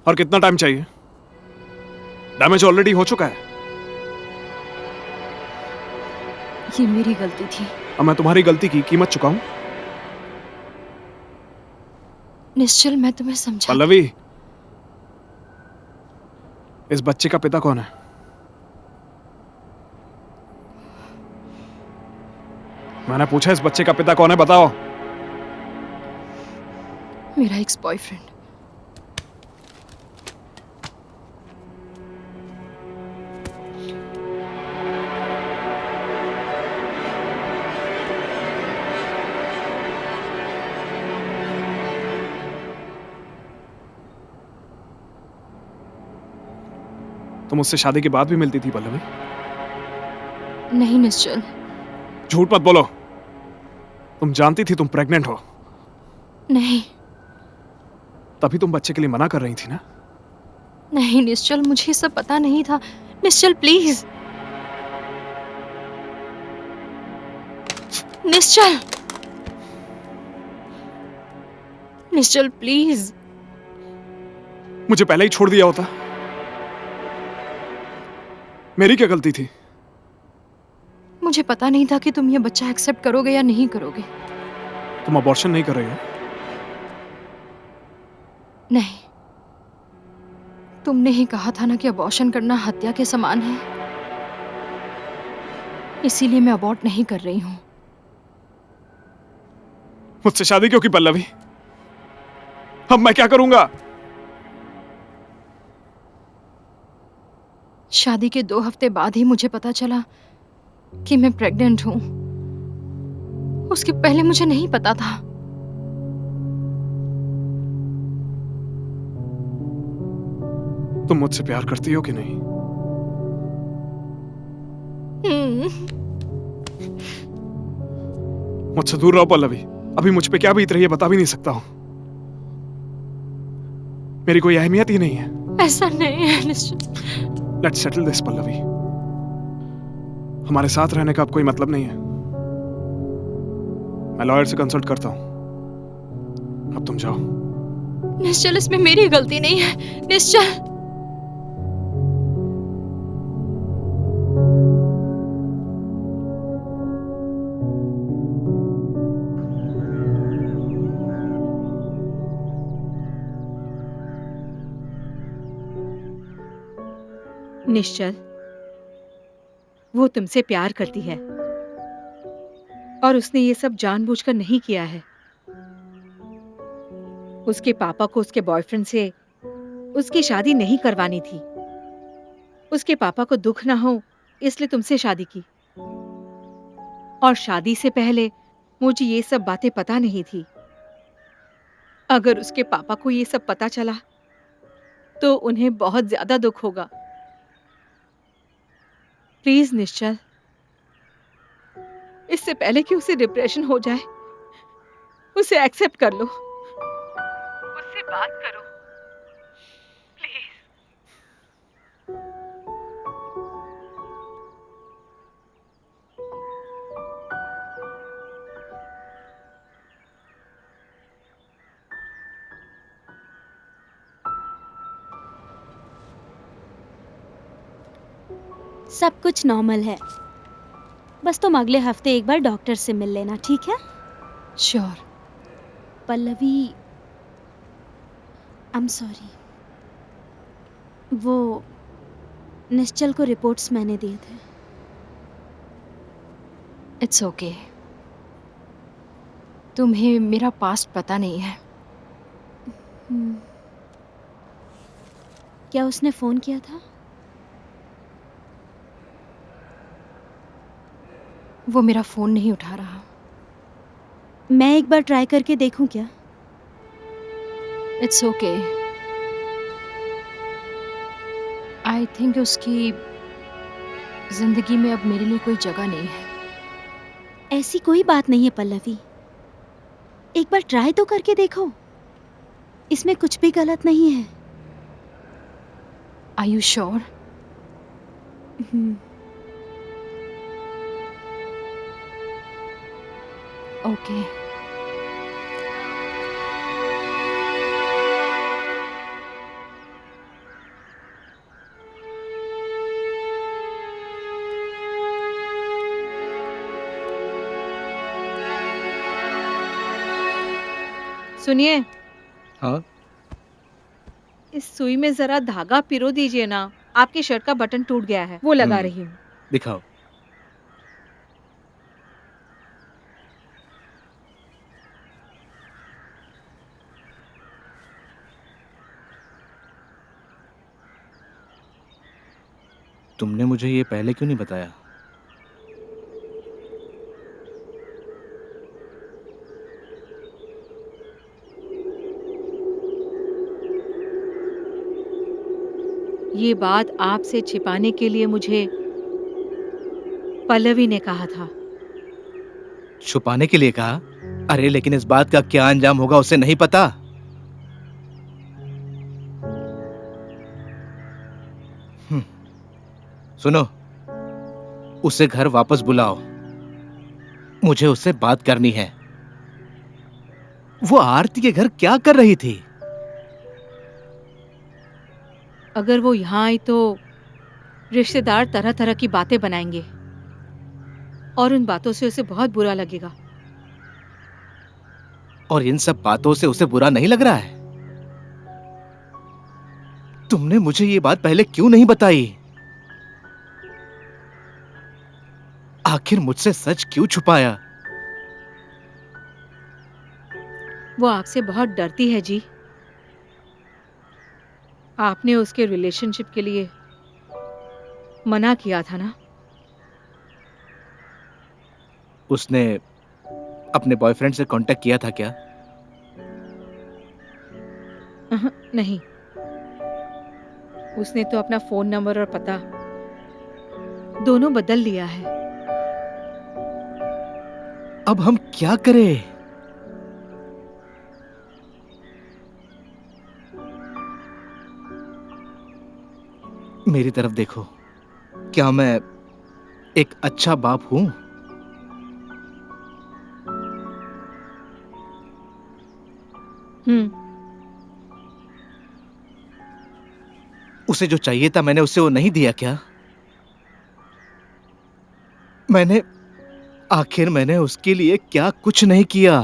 और कितना टाइम चाहिए? डैमेज ऑलरेडी हो चुका है। ये मेरी गलती थी। अब मैं तुम्हारी गलती की कीमत चुकाऊं? निश्चल, मैं तुम्हें समझा। पल्लवी, इस बच्चे का पिता कौन है? मैंने पूछा इस बच्चे का पिता कौन है, बताओ। मेरा एक्स बॉयफ्रेंड। तुम उससे शादी के बाद भी मिलती थी पल्लवी? नहीं निश्चल। झूठ मत बोलो। तुम जानती थी तुम प्रेग्नेंट हो, नहीं तभी तुम बच्चे के लिए मना कर रही थी ना? नहीं निश्चल, मुझे ये सब पता नहीं था। निश्चल प्लीज। निश्चल, निश्चल प्लीज। मुझे पहले ही छोड़ दिया होता। मेरी क्या गलती थी? मुझे पता नहीं था कि तुम ये बच्चा एक्सेप्ट करोगे या नहीं करोगे। तुम अबॉर्शन नहीं कर रही हो? नहीं, तुमने ही कहा था ना कि अबॉर्शन करना हत्या के समान है। इसीलिए मैं अबॉर्ट नहीं कर रही हूं। मुझसे शादी क्यों की पल्लवी? अब मैं क्या करूंगा? शादी के 2 हफ्ते बाद ही मुझे पता चला कि मैं प्रेग्नेंट हूं। उसके पहले मुझे नहीं पता था। तुम मुझसे प्यार करती हो कि नहीं? मुझसे दूर रहो पल्लवी। अभी मुझ पे क्या बीत रही है बता भी नहीं सकता हूं। मेरी कोई अहमियत ही नहीं है। ऐसा नहीं है Nishchal. Let's settle this Pallavi. हमारे साथ रहने का अब कोई मतलब नहीं है। मैं लॉयर से कंसल्ट करता हूं। अब तुम जाओ। निश्चल, इसमें मेरी गलती नहीं है। निश्चल, निश्चल, वो तुमसे प्यार करती है और उसने ये सब जानबूझकर नहीं किया है। उसके पापा को उसके बॉयफ्रेंड से उसकी शादी नहीं करवानी थी। उसके पापा को दुख ना हो इसलिए तुमसे शादी की। और शादी से पहले मुझे ये सब बातें पता नहीं थी। अगर उसके पापा को ये सब पता चला तो उन्हें बहुत ज्यादा दुख होगा। प्लीज निश्चल, इससे पहले कि उसे डिप्रेशन हो जाए, उसे एक्सेप्ट कर लो, उससे बात करो प्लीज। सब कुछ नॉर्मल है, बस तुम अगले हफ्ते एक बार डॉक्टर से मिल लेना, ठीक है? Sure. Pallavi, I am sorry. वो निश्चल को रिपोर्ट्स मैंने दिए थे। It's okay. तुम्हें मेरा पास्ट पता नहीं है। क्या उसने फोन किया था? वो मेरा फोन नहीं उठा रहा। मैं एक बार ट्राई करके देखूं क्या? It's okay. आई थिंक उसकी जिंदगी में अब मेरे लिए कोई जगह नहीं है। ऐसी कोई बात नहीं है पल्लवी, एक बार ट्राई तो करके देखो, इसमें कुछ भी गलत नहीं है। Are you sure? ओके। सुनिए, हाँ, इस सुई में जरा धागा पिरो दीजिए ना, आपकी शर्ट का बटन टूट गया है, वो लगा रही हूँ। दिखाओ। तुमने मुझे ये पहले क्यों नहीं बताया? ये बात आपसे छिपाने के लिए मुझे पल्लवी ने कहा था। छुपाने के लिए कहा? अरे लेकिन इस बात का क्या अंजाम होगा उसे नहीं पता। सुनो, उसे घर वापस बुलाओ, मुझे उससे बात करनी है। वो आरती के घर क्या कर रही थी? अगर वो यहाँ आई तो रिश्तेदार तरह तरह की बातें बनाएंगे और उन बातों से उसे बहुत बुरा लगेगा। और इन सब बातों से उसे बुरा नहीं लग रहा है? तुमने मुझे ये बात पहले क्यों नहीं बताई? आखिर मुझसे सच क्यों छुपाया? वो आपसे बहुत डरती है जी। आपने उसके रिलेशनशिप के लिए मना किया था ना? उसने अपने बॉयफ्रेंड से कांटेक्ट किया था क्या? नहीं, उसने तो अपना फोन नंबर और पता दोनों बदल लिया है। अब हम क्या करें? मेरी तरफ देखो, क्या मैं एक अच्छा बाप हूं? उसे जो चाहिए था मैंने उसे वो नहीं दिया क्या? मैंने उसके लिए क्या कुछ नहीं किया?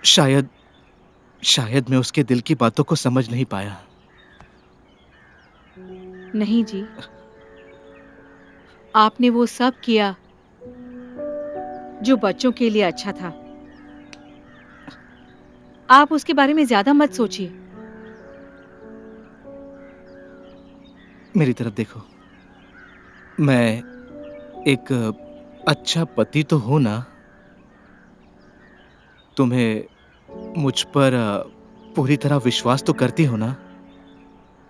शायद मैं उसके दिल की बातों को समझ नहीं पाया। नहीं जी, आपने वो सब किया जो बच्चों के लिए अच्छा था। आप उसके बारे में ज्यादा मत सोचिए। मेरी तरफ देखो, मैं एक अच्छा पति तो हूं ना। तुम्हें मुझ पर पूरी तरह विश्वास तो करती हो ना?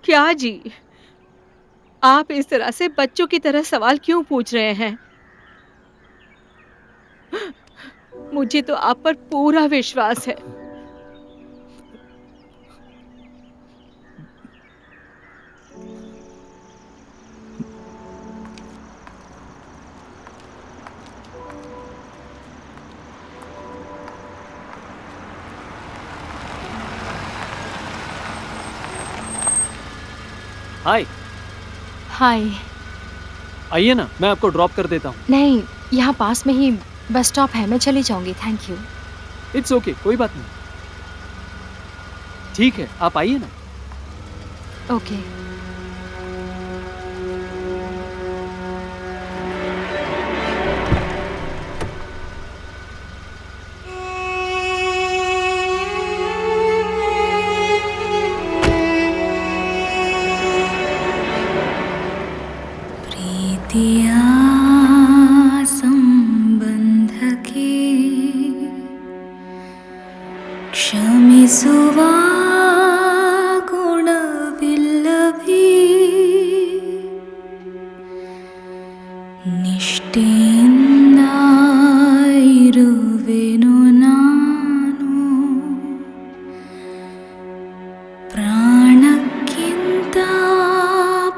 क्या जी, आप इस तरह से बच्चों की तरह सवाल क्यों पूछ रहे हैं? मुझे तो आप पर पूरा विश्वास है। हाय, हाय। आइए ना, मैं आपको ड्रॉप कर देता हूँ। नहीं, यहाँ पास में ही बस स्टॉप है, मैं चली जाऊंगी, थैंक यू। इट्स ओके, कोई बात नहीं। ठीक है, आप आइए ना। ओके। ಪ್ರೀತಿಯ ಸಂಬಂಧಕ್ಕೆ ಕ್ಷಮಿಸುವ ಗುಣವಿಲ್ಲವೇ ನಿಷ್ಠೆಯಿಂದ ಇರುವೆನು ನಾನು ಪ್ರಾಣಕ್ಕಿಂತ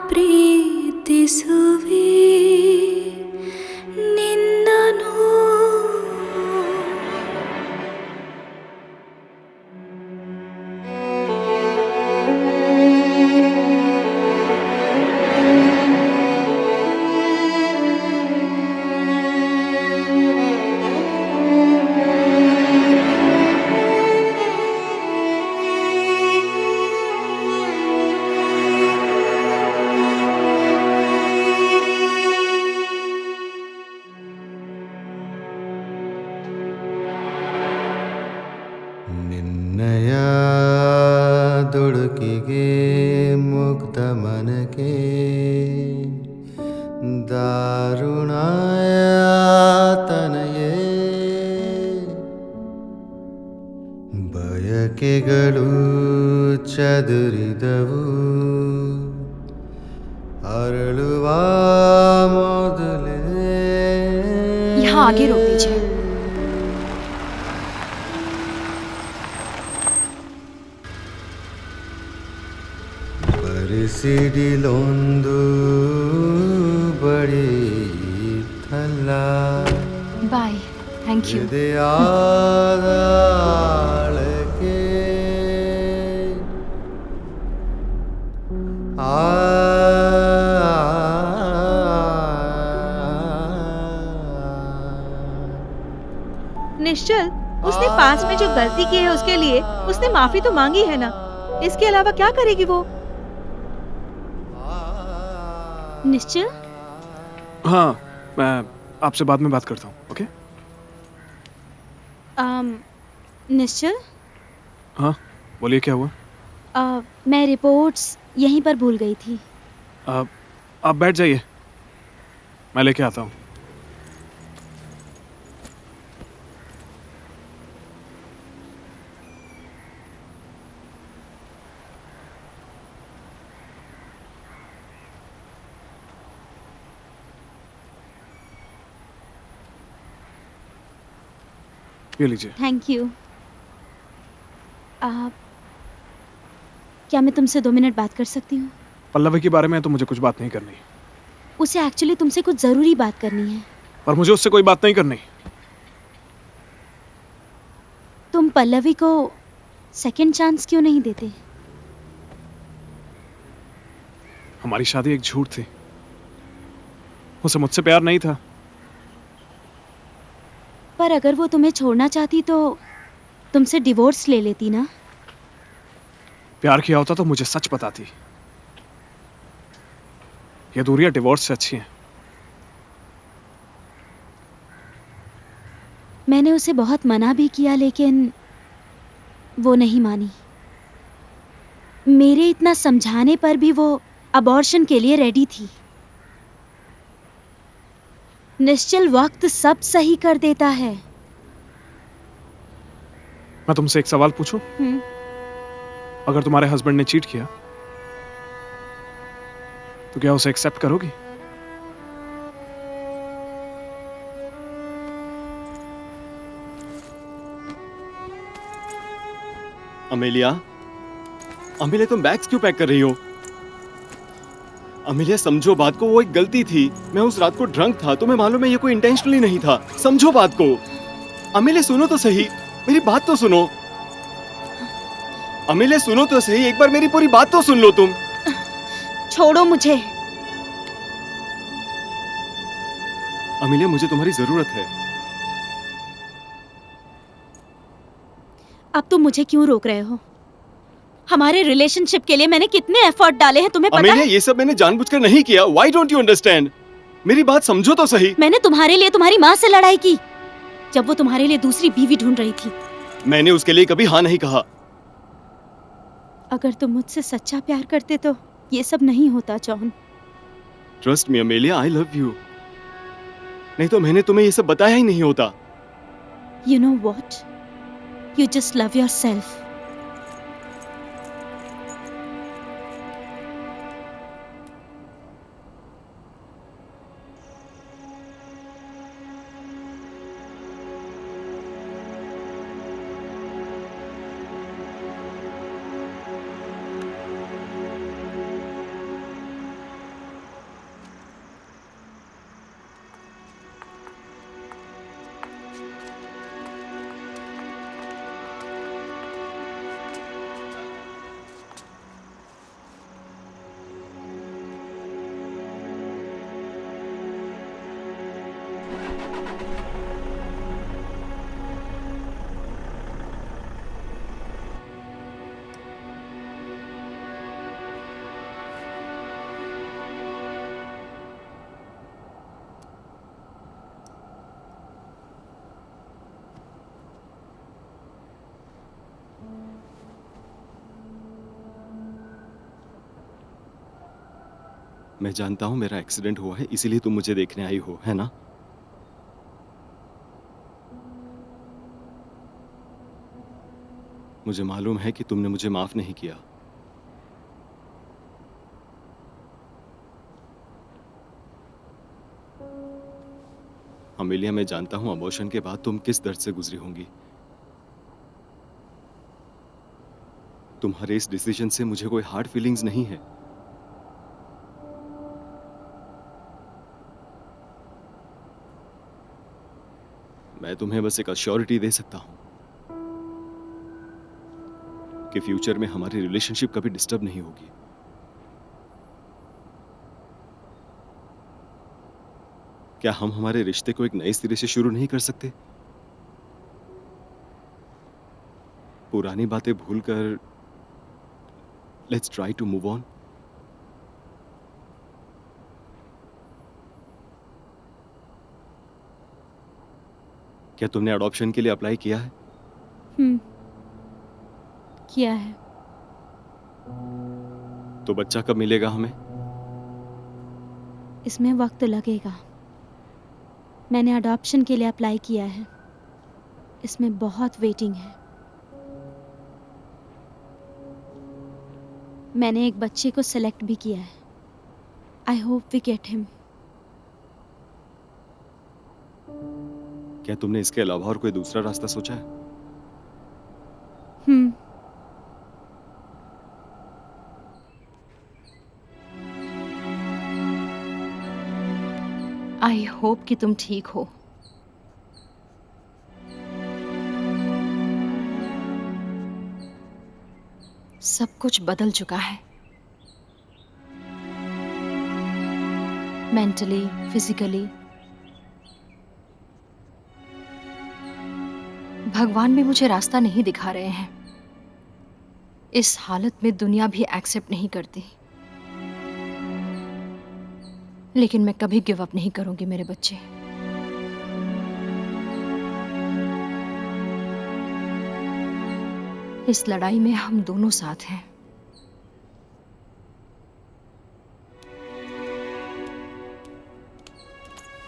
ಪ್ರೀತಿಸುವೆ ನಿನ್ನನು ನಿನ್ನಯ ದುಡುಕಿಗೆ ಮುಗ್ಧ ಮನಕ್ಕೆ ದಾರುಣಾಯತನಯೇ ಬಯಕೆಗಳು ಚದುರಿದವು ಅರಳುವ ಮೊದಲೇ यहाँ आगे रोक दीजिए। ಬರಿಸಿಡಿಲೊಂದು ಬಡಿ ಥಲ್ಲ बाय, थैंक यू। ಹೃದಯದ ಆಳಕ್ಕೆ ಆ निश्चल, उसने पास में जो गलती की है उसके लिए उसने माफी तो मांगी है ना। इसके अलावा क्या करेगी वो? निश्चल, हाँ, मैं आपसे बाद में बात करता हूँ, ओके? निश्चल, हाँ, बोलिए क्या हुआ? मैं रिपोर्ट्स यहीं पर भूल गई थी। आप बैठ जाइए, मैं लेके आता हूँ। ये लीजिए। Thank you. क्या मैं तुमसे 2 मिनट बात कर सकती हूँ? पल्लवी के बारे में तो मुझे कुछ बात नहीं करनी, उसे एक्चुअली तुमसे कुछ ज़रूरी बात करनी है। पर मुझे उससे कोई बात नहीं करनी। तुम पल्लवी को सेकंड चांस क्यों नहीं देते? हमारी शादी एक झूठ थी, उसे मुझसे प्यार नहीं था। पर अगर वो तुम्हें छोड़ना चाहती तो तुमसे डिवोर्स ले लेती ना। प्यार किया होता तो मुझे सच बताती, ये दूरियां डिवोर्स से अच्छी हैं। मैंने उसे बहुत मना भी किया लेकिन वो नहीं मानी। मेरे इतना समझाने पर भी वो अबॉर्शन के लिए रेडी थी। निश्चल वक्त सब सही कर देता है। मैं तुमसे एक सवाल पूछूं? अगर तुम्हारे हस्बैंड ने चीट किया तो क्या उसे एक्सेप्ट करोगी? अमेलिया, अमेलिया तुम बैग्स क्यों पैक कर रही हो? अमेलिया समझो बात को, वो एक गलती थी। मैं उस रात को ड्रंक था, तुम्हें मालूम है ये कोई इंटेंशनली नहीं था। समझो बात को। अमेलिया सुनो तो सही, मेरी बात तो सुनो। अमेलिया सुनो तो सही, एक बार मेरी पूरी बात तो सुन लो तुम। छोड़ो मुझे। अमेलिया मुझे तुम्हारी जरूरत है। अब तुम मुझे क्यों रोक रहे हो? हमारे रिलेशनशिप के लिए मैंने कितने एफर्ट डाले हैं तुम्हें पता अमेलिया है? ये सब मैंने जानबूझकर नहीं किया। Why don't you understand? मेरी बात समझो तो सही। मैंने तुम्हारे लिए तुम्हारी माँ से लड़ाई की जब वो तुम्हारे लिए दूसरी बीवी ढूंढ रही थी। मैंने उसके लिए कभी हाँ नहीं कहा। अगर तुम मुझसे सच्चा प्यार करते तो ये सब नहीं होता John. Trust me Amelia, I love you. नहीं तो मैंने तुम्हें ये सब बताया ही नहीं होता। You know what? You just love yourself. मैं जानता हूं मेरा एक्सीडेंट हुआ है, इसीलिए तुम मुझे देखने आई हो, है ना? मुझे मालूम है कि तुमने मुझे माफ नहीं किया। अमेलिया, मैं जानता हूं अबॉर्शन के बाद तुम किस दर्द से गुजरी होंगी। तुम्हारे इस डिसीजन से मुझे कोई हार्ड फीलिंग्स नहीं है। मैं तुम्हें बस एक अश्योरिटी दे सकता हूं कि फ्यूचर में हमारी रिलेशनशिप कभी डिस्टर्ब नहीं होगी। क्या हम हमारे रिश्ते को एक नए सिरे से शुरू नहीं कर सकते? पुरानी बातें भूलकर let's try to move on. क्या तुमने अडॉप्शन के लिए अप्लाई किया है? किया है। तो बच्चा कब मिलेगा हमें? इसमें वक्त लगेगा। मैंने अडॉप्शन के लिए अप्लाई किया है। इसमें बहुत वेटिंग है। मैंने एक बच्चे को सेलेक्ट भी किया है। I hope we get him. क्या तुमने इसके अलावा और कोई दूसरा रास्ता सोचा है? आई होप कि तुम ठीक हो। सब कुछ बदल चुका है, मेंटली, फिजिकली। भगवान भी मुझे रास्ता नहीं दिखा रहे हैं। इस हालत में दुनिया भी एक्सेप्ट नहीं करती। लेकिन मैं कभी गिव अप नहीं करूंगी मेरे बच्चे। इस लड़ाई में हम दोनों साथ हैं।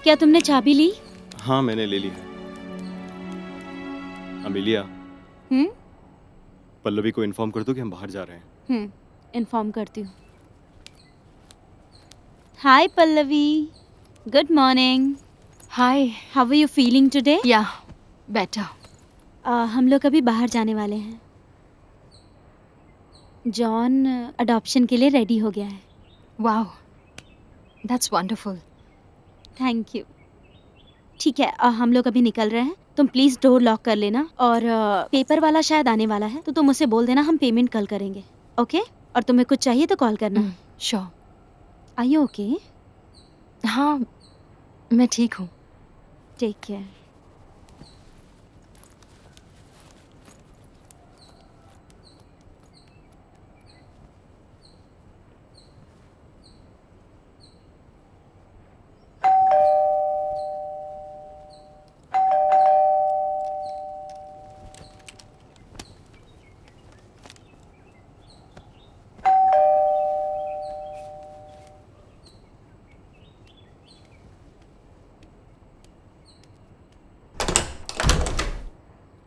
क्या तुमने चाबी ली? हाँ मैंने ले ली है। अमेलिया, पल्लवी को इन्फॉर्म कर दो कि हम बाहर जा रहे हैं। इन्फॉर्म करती हूँ। Hi Pallavi, good morning. Hi. How are you feeling today? Yeah better. हम लोग अभी बाहर जाने वाले हैं। जॉन अडॉप्शन के लिए रेडी हो गया है। Wow, that's wonderful. Thank you. ठीक है, हम लोग अभी निकल रहे हैं। तुम प्लीज डोर लॉक कर लेना, और पेपर वाला शायद आने वाला है, तो तुम उसे बोल देना हम पेमेंट कल करेंगे, ओके? और तुम्हें कुछ चाहिए तो कॉल करना। श्योर। Are you okay? हाँ, मैं ठीक हूँ। Take care.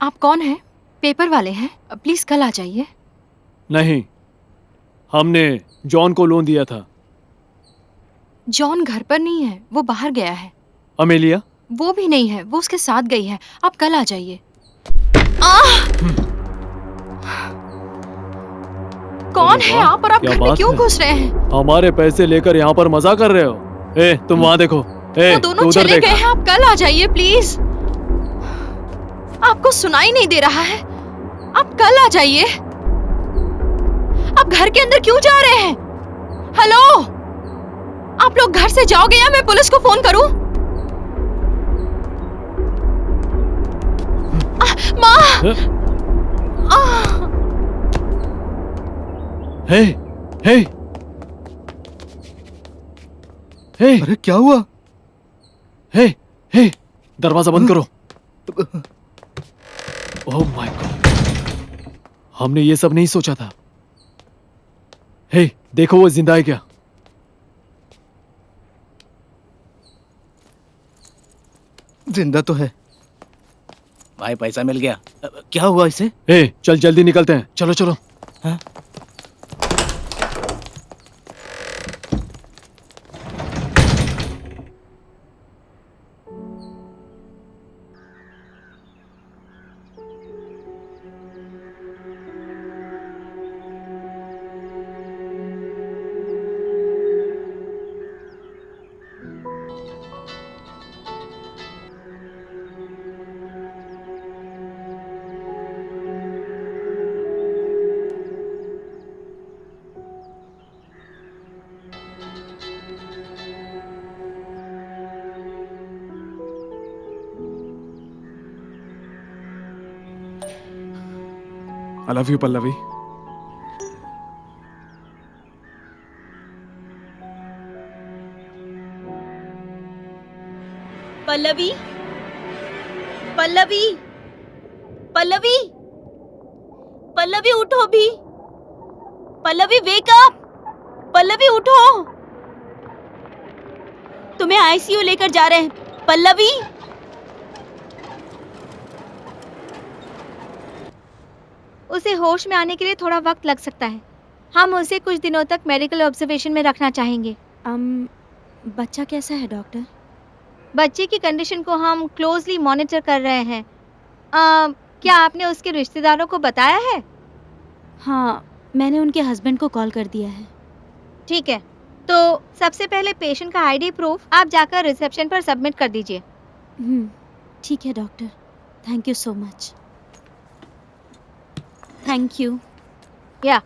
आप कौन हैं? पेपर वाले हैं? प्लीज कल आ जाइए। नहीं, हमने जॉन को लोन दिया था। जॉन घर पर नहीं है, वो बाहर गया है। अमेलिया? वो भी नहीं है, वो उसके साथ गई है। आप कल आ जाइए। कौन है आप, और आप क्या घर में बात क्यों है? घुस रहे हैं? हमारे पैसे लेकर यहाँ पर मजा कर रहे हो? ए, तुम वहाँ देखो। ए, वो दोनों तू उधर चले देख। गए हैं। आप कल आ जाइए प्लीज। आपको सुनाई नहीं दे रहा है? आप कल आ जाइए। आप घर के अंदर क्यों जा रहे हैं? हेलो, आप लोग घर से जाओगे या मैं पुलिस को फोन करूं? माँ! हे, हे, हे, अरे क्या हुआ? हे, हे, दरवाजा बंद करो। ओह माय गॉड, हमने ये सब नहीं सोचा था। हे, देखो वो जिंदा है क्या? जिंदा तो है भाई। पैसा मिल गया। क्या हुआ इसे? हे, चल जल्दी निकलते हैं। चलो चलो। हाँ? I love you, Pallavi. Pallavi, Pallavi, Pallavi, Pallavi उठो भी। Pallavi wake up. पल्लवी उठो, तुम्हें आईसीयू लेकर जा रहे हैं। पल्लवी, उसे होश में आने के लिए थोड़ा वक्त लग सकता है। हम उसे कुछ दिनों तक मेडिकल ऑब्जर्वेशन में रखना चाहेंगे। बच्चा कैसा है डॉक्टर? बच्चे की कंडीशन को हम क्लोजली मॉनिटर कर रहे हैं। क्या आपने उसके रिश्तेदारों को बताया है? हाँ, मैंने उनके हस्बैंड को कॉल कर दिया है। ठीक है, तो सबसे पहले पेशेंट का आईडी प्रूफ आप जाकर रिसेप्शन पर सबमिट कर दीजिए। ठीक है doctor, thank you so much. Thank you. या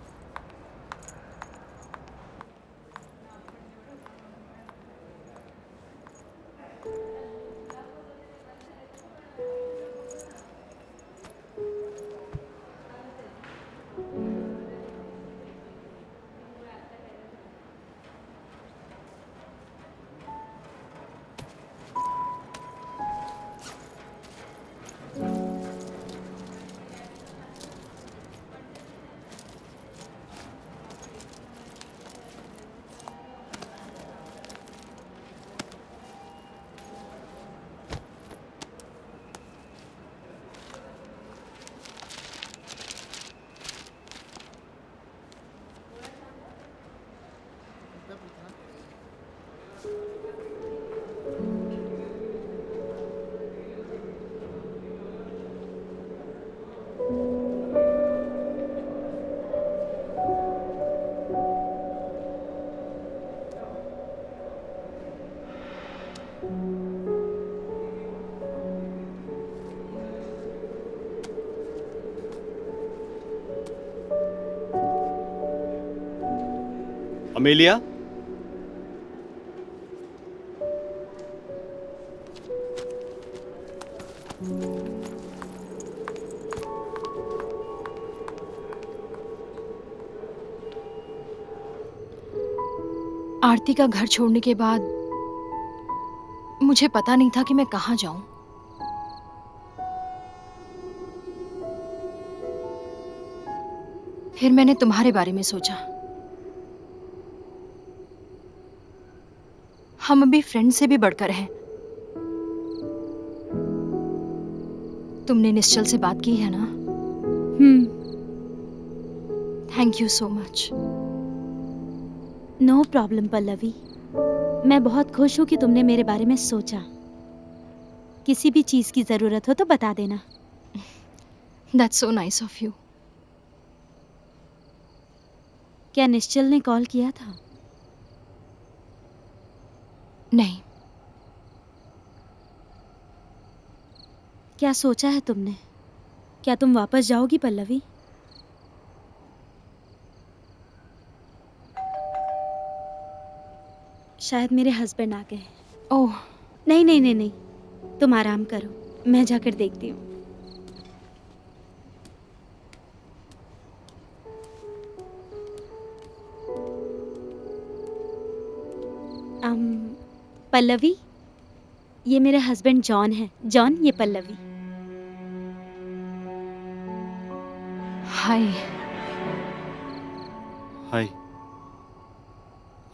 अमेलिया, आरती का घर छोड़ने के बाद मुझे पता नहीं था कि मैं कहाँ जाऊं। फिर मैंने तुम्हारे बारे में सोचा। हम अभी फ्रेंड से भी बढ़कर हैं। तुमने निश्चल से बात की है ना? Thank you so much. No problem Pallavi, मैं बहुत खुश हूँ कि तुमने मेरे बारे में सोचा। किसी भी चीज की जरूरत हो तो बता देना। That's so nice of you. क्या निश्चल ने कॉल किया था? नहीं। क्या सोचा है तुमने? क्या तुम वापस जाओगी पल्लवी? शायद मेरे हस्बैंड आ गए। ओह नहीं नहीं नहीं नहीं, तुम आराम करो, मैं जाकर देखती हूँ। पल्लवी, ये मेरे हस्बैंड जॉन है। जॉन, ये पल्लवी। हाय। हाय,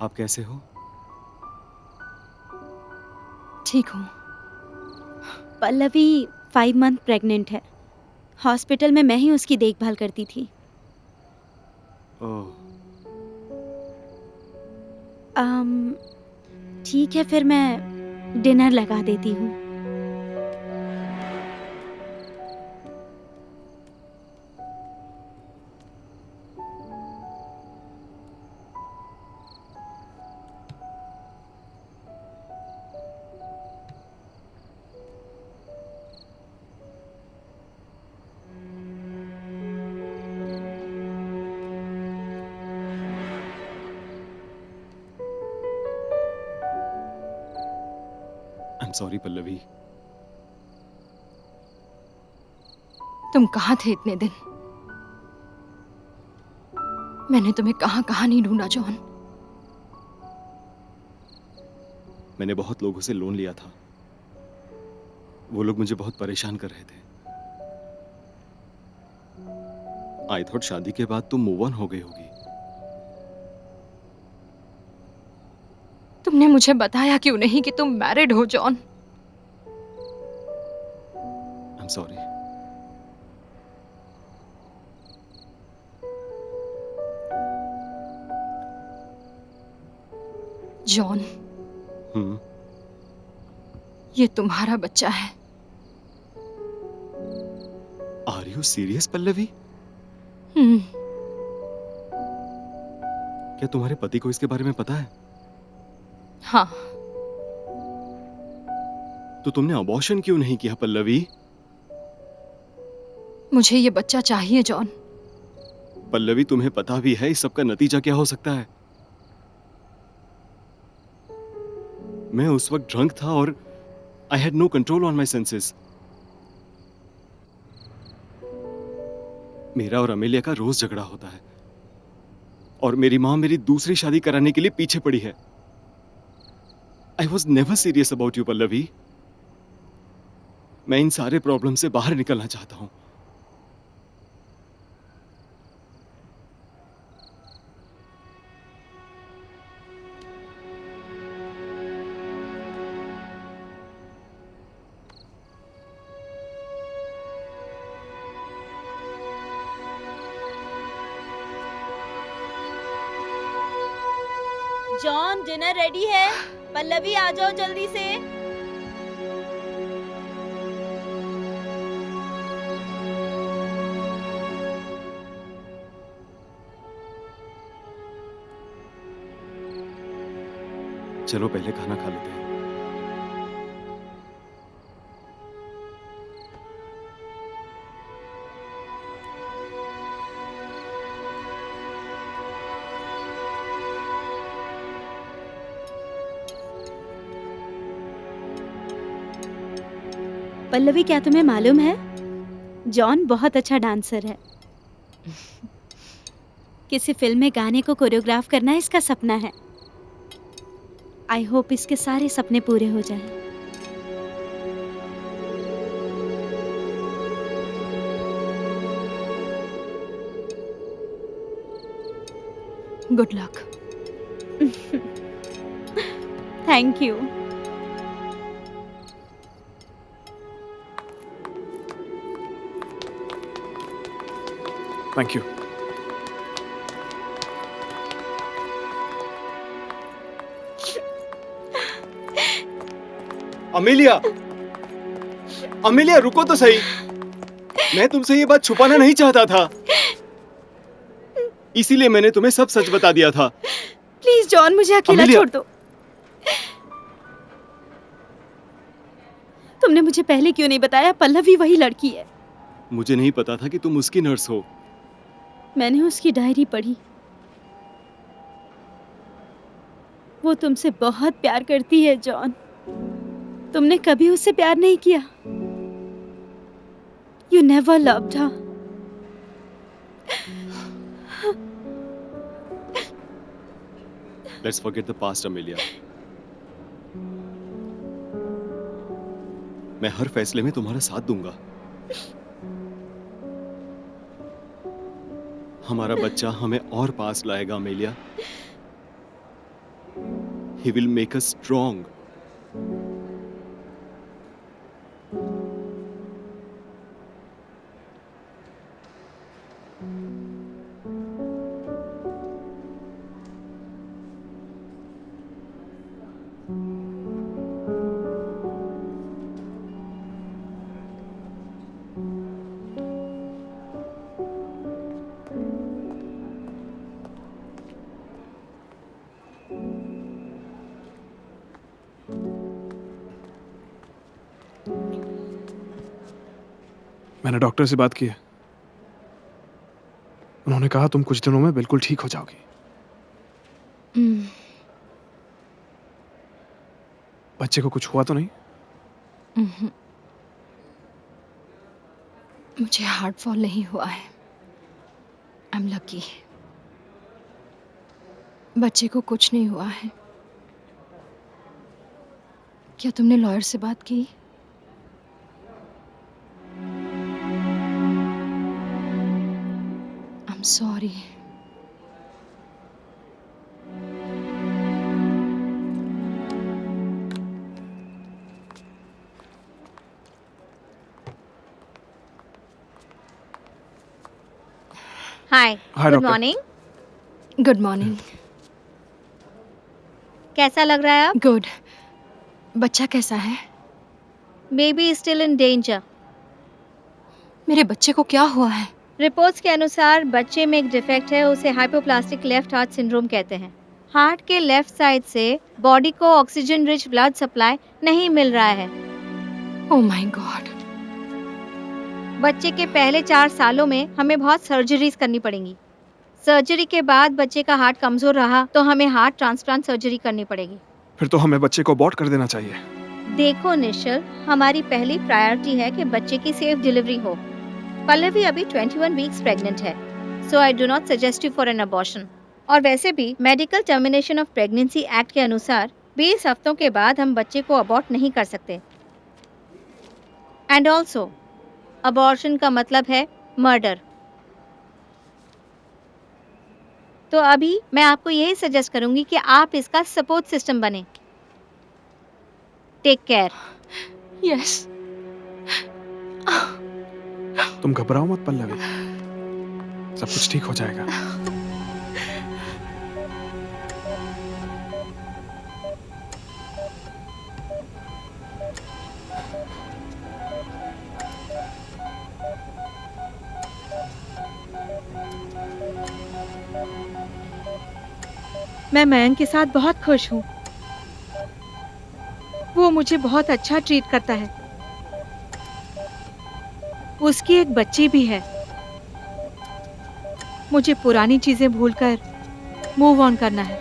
आप कैसे हो? ठीक हूँ। पल्लवी 5 मंथ प्रेग्नेंट है। हॉस्पिटल में मैं ही उसकी देखभाल करती थी। ओह, ठीक है, फिर मैं डिनर लगा देती हूँ। आई एम सॉरी पल्लवी। तुम कहाँ थे इतने दिन? मैंने तुम्हें कहाँ कहाँ नहीं ढूंढा जॉन। मैंने बहुत लोगों से लोन लिया था। वो लोग मुझे बहुत परेशान कर रहे थे। आई थॉट शादी के बाद तुम मूव ऑन हो गई होगी। तुमने मुझे बताया क्यों नहीं कि तुम मैरिड हो John? I am sorry. John, ये तुम्हारा बच्चा है। Are you serious Pallavi? क्या तुम्हारे पति को इसके बारे में पता है? हाँ। तो तुमने अबॉर्शन क्यों नहीं किया पल्लवी? मुझे ये बच्चा चाहिए जॉन। पल्लवी, तुम्हें पता भी है इस सब का नतीजा क्या हो सकता है? मैं उस वक्त ड्रंक था और I had no control on my senses. मेरा और अमेलिया का रोज झगड़ा होता है और मेरी माँ मेरी दूसरी शादी कराने के लिए पीछे पड़ी है। I was never serious about you Pallavi. मैं इन सारे प्रॉब्लम से बाहर निकलना चाहता हूं। जॉन, डिनर रेडी है। पल्लवी, आ जाओ जल्दी से। चलो पहले खाना खा लेते हैं। पल्लवी, क्या तुम्हें मालूम है, जॉन बहुत अच्छा डांसर है। किसी फिल्म में गाने को कोरियोग्राफ करना इसका सपना है। आई होप इसके सारे सपने पूरे हो जाएं। Good luck. Thank you. Thank you. Amelia, Amelia रुको तो सही। मैं तुमसे ये बात छुपाना नहीं चाहता था, इसीलिए मैंने तुम्हें सब सच बता दिया था। प्लीज जॉन, मुझे अकेला अमेलिया। छोड़ दो। तुमने मुझे पहले क्यों नहीं बताया पल्लवी वही लड़की है? मुझे नहीं पता था कि तुम उसकी नर्स हो। मैंने उसकी डायरी पढ़ी। वो तुमसे बहुत प्यार करती है जॉन। तुमने कभी उससे प्यार नहीं किया। You never loved her. Let's forget the past, Amelia. मैं हर फैसले में तुम्हारा साथ दूंगा। हमारा बच्चा हमें और पास लाएगा Amelia. He will make us strong. मैंने डॉक्टर से बात की है। उन्होंने कहा तुम कुछ दिनों में बिल्कुल ठीक हो जाओगी। बच्चे को कुछ हुआ तो नहीं? मुझे हार्ट फॉल नहीं हुआ है। I am lucky. बच्चे को कुछ नहीं हुआ है। क्या तुमने लॉयर से बात की? आई am sorry. Hi, hi good doctor. Morning. Good morning. कैसा लग रहा है अब? गुड। बच्चा कैसा है? Baby still in danger. मेरे बच्चे को क्या हुआ है? रिपोर्ट्स के अनुसार बच्चे में एक डिफेक्ट है, उसे हाइपोप्लास्टिक लेफ्ट हार्ट सिंड्रोम कहते हैं। हार्ट के लेफ्ट साइड से बॉडी को ऑक्सीजन रिच ब्लड सप्लाई नहीं मिल रहा है। Oh my God. बच्चे के पहले 4 सालों में हमें बहुत सर्जरीज करनी पड़ेंगी। सर्जरी के बाद बच्चे का हार्ट कमजोर रहा तो हमें हार्ट ट्रांसप्लांट सर्जरी करनी पड़ेगी। फिर तो हमें बच्चे को अबॉर्ट कर देना चाहिए। देखो निश्चल, हमारी पहली प्रायोरिटी है कि बच्चे की सेफ डिलीवरी हो। पल्लवी अभी 21 वीक्स प्रेग्नेंट है, so I do not suggest you for an abortion. और वैसे भी medical termination of pregnancy act के अनुसार 20 हफ्तों के बाद हम बच्चे को अबॉर्ट नहीं कर सकते। एंड ऑल्सो अबॉर्शन का मतलब है मर्डर। तो अभी मैं आपको यही सजेस्ट करूंगी कि आप इसका सपोर्ट सिस्टम बने। Take care. यस। तुम घबराओ मत पल्लवी, सब कुछ ठीक हो जाएगा। मैं मयंक के साथ बहुत खुश हूँ। वो मुझे बहुत अच्छा ट्रीट करता है। उसकी एक बच्ची भी है। मुझे पुरानी चीजें भूलकर मूव ऑन करना है।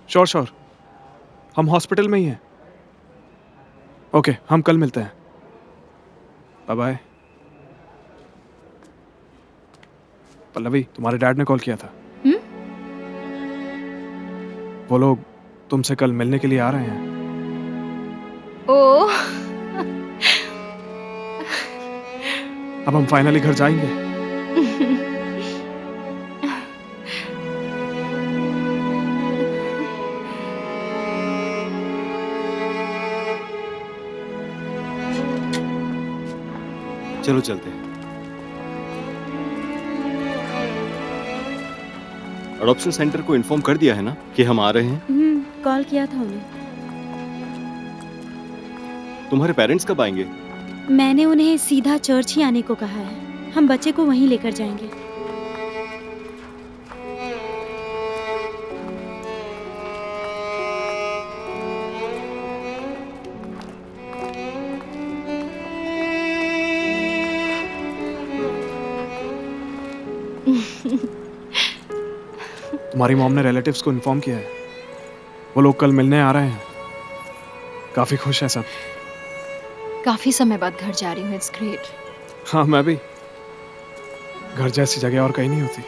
श्योर श्योर, हम हॉस्पिटल में ही हैं। ओके, हम कल मिलते हैं। Bye bye. पल्लवी, तुम्हारे डैड ने कॉल किया था। वो लोग तुमसे कल मिलने के लिए आ रहे हैं। ओह, अब हम फाइनली घर जाएंगे। चलो चलते हैं। अडॉप्शन सेंटर को इन्फॉर्म कर दिया है ना कि हम आ रहे हैं? कॉल किया था उन्हें। तुम्हारे पेरेंट्स कब आएंगे? मैंने उन्हें सीधा चर्च ही आने को कहा है। हम बच्चे को वहीं लेकर जाएंगे। तुम्हारी मॉम ने रिलेटिव्स को इन्फॉर्म किया है, वो लोग कल मिलने आ रहे हैं। काफी खुश है सब। काफी समय बाद घर जा रही हूँ। It's great. हाँ, मैं भी। घर जैसी जगह और कहीं नहीं होती।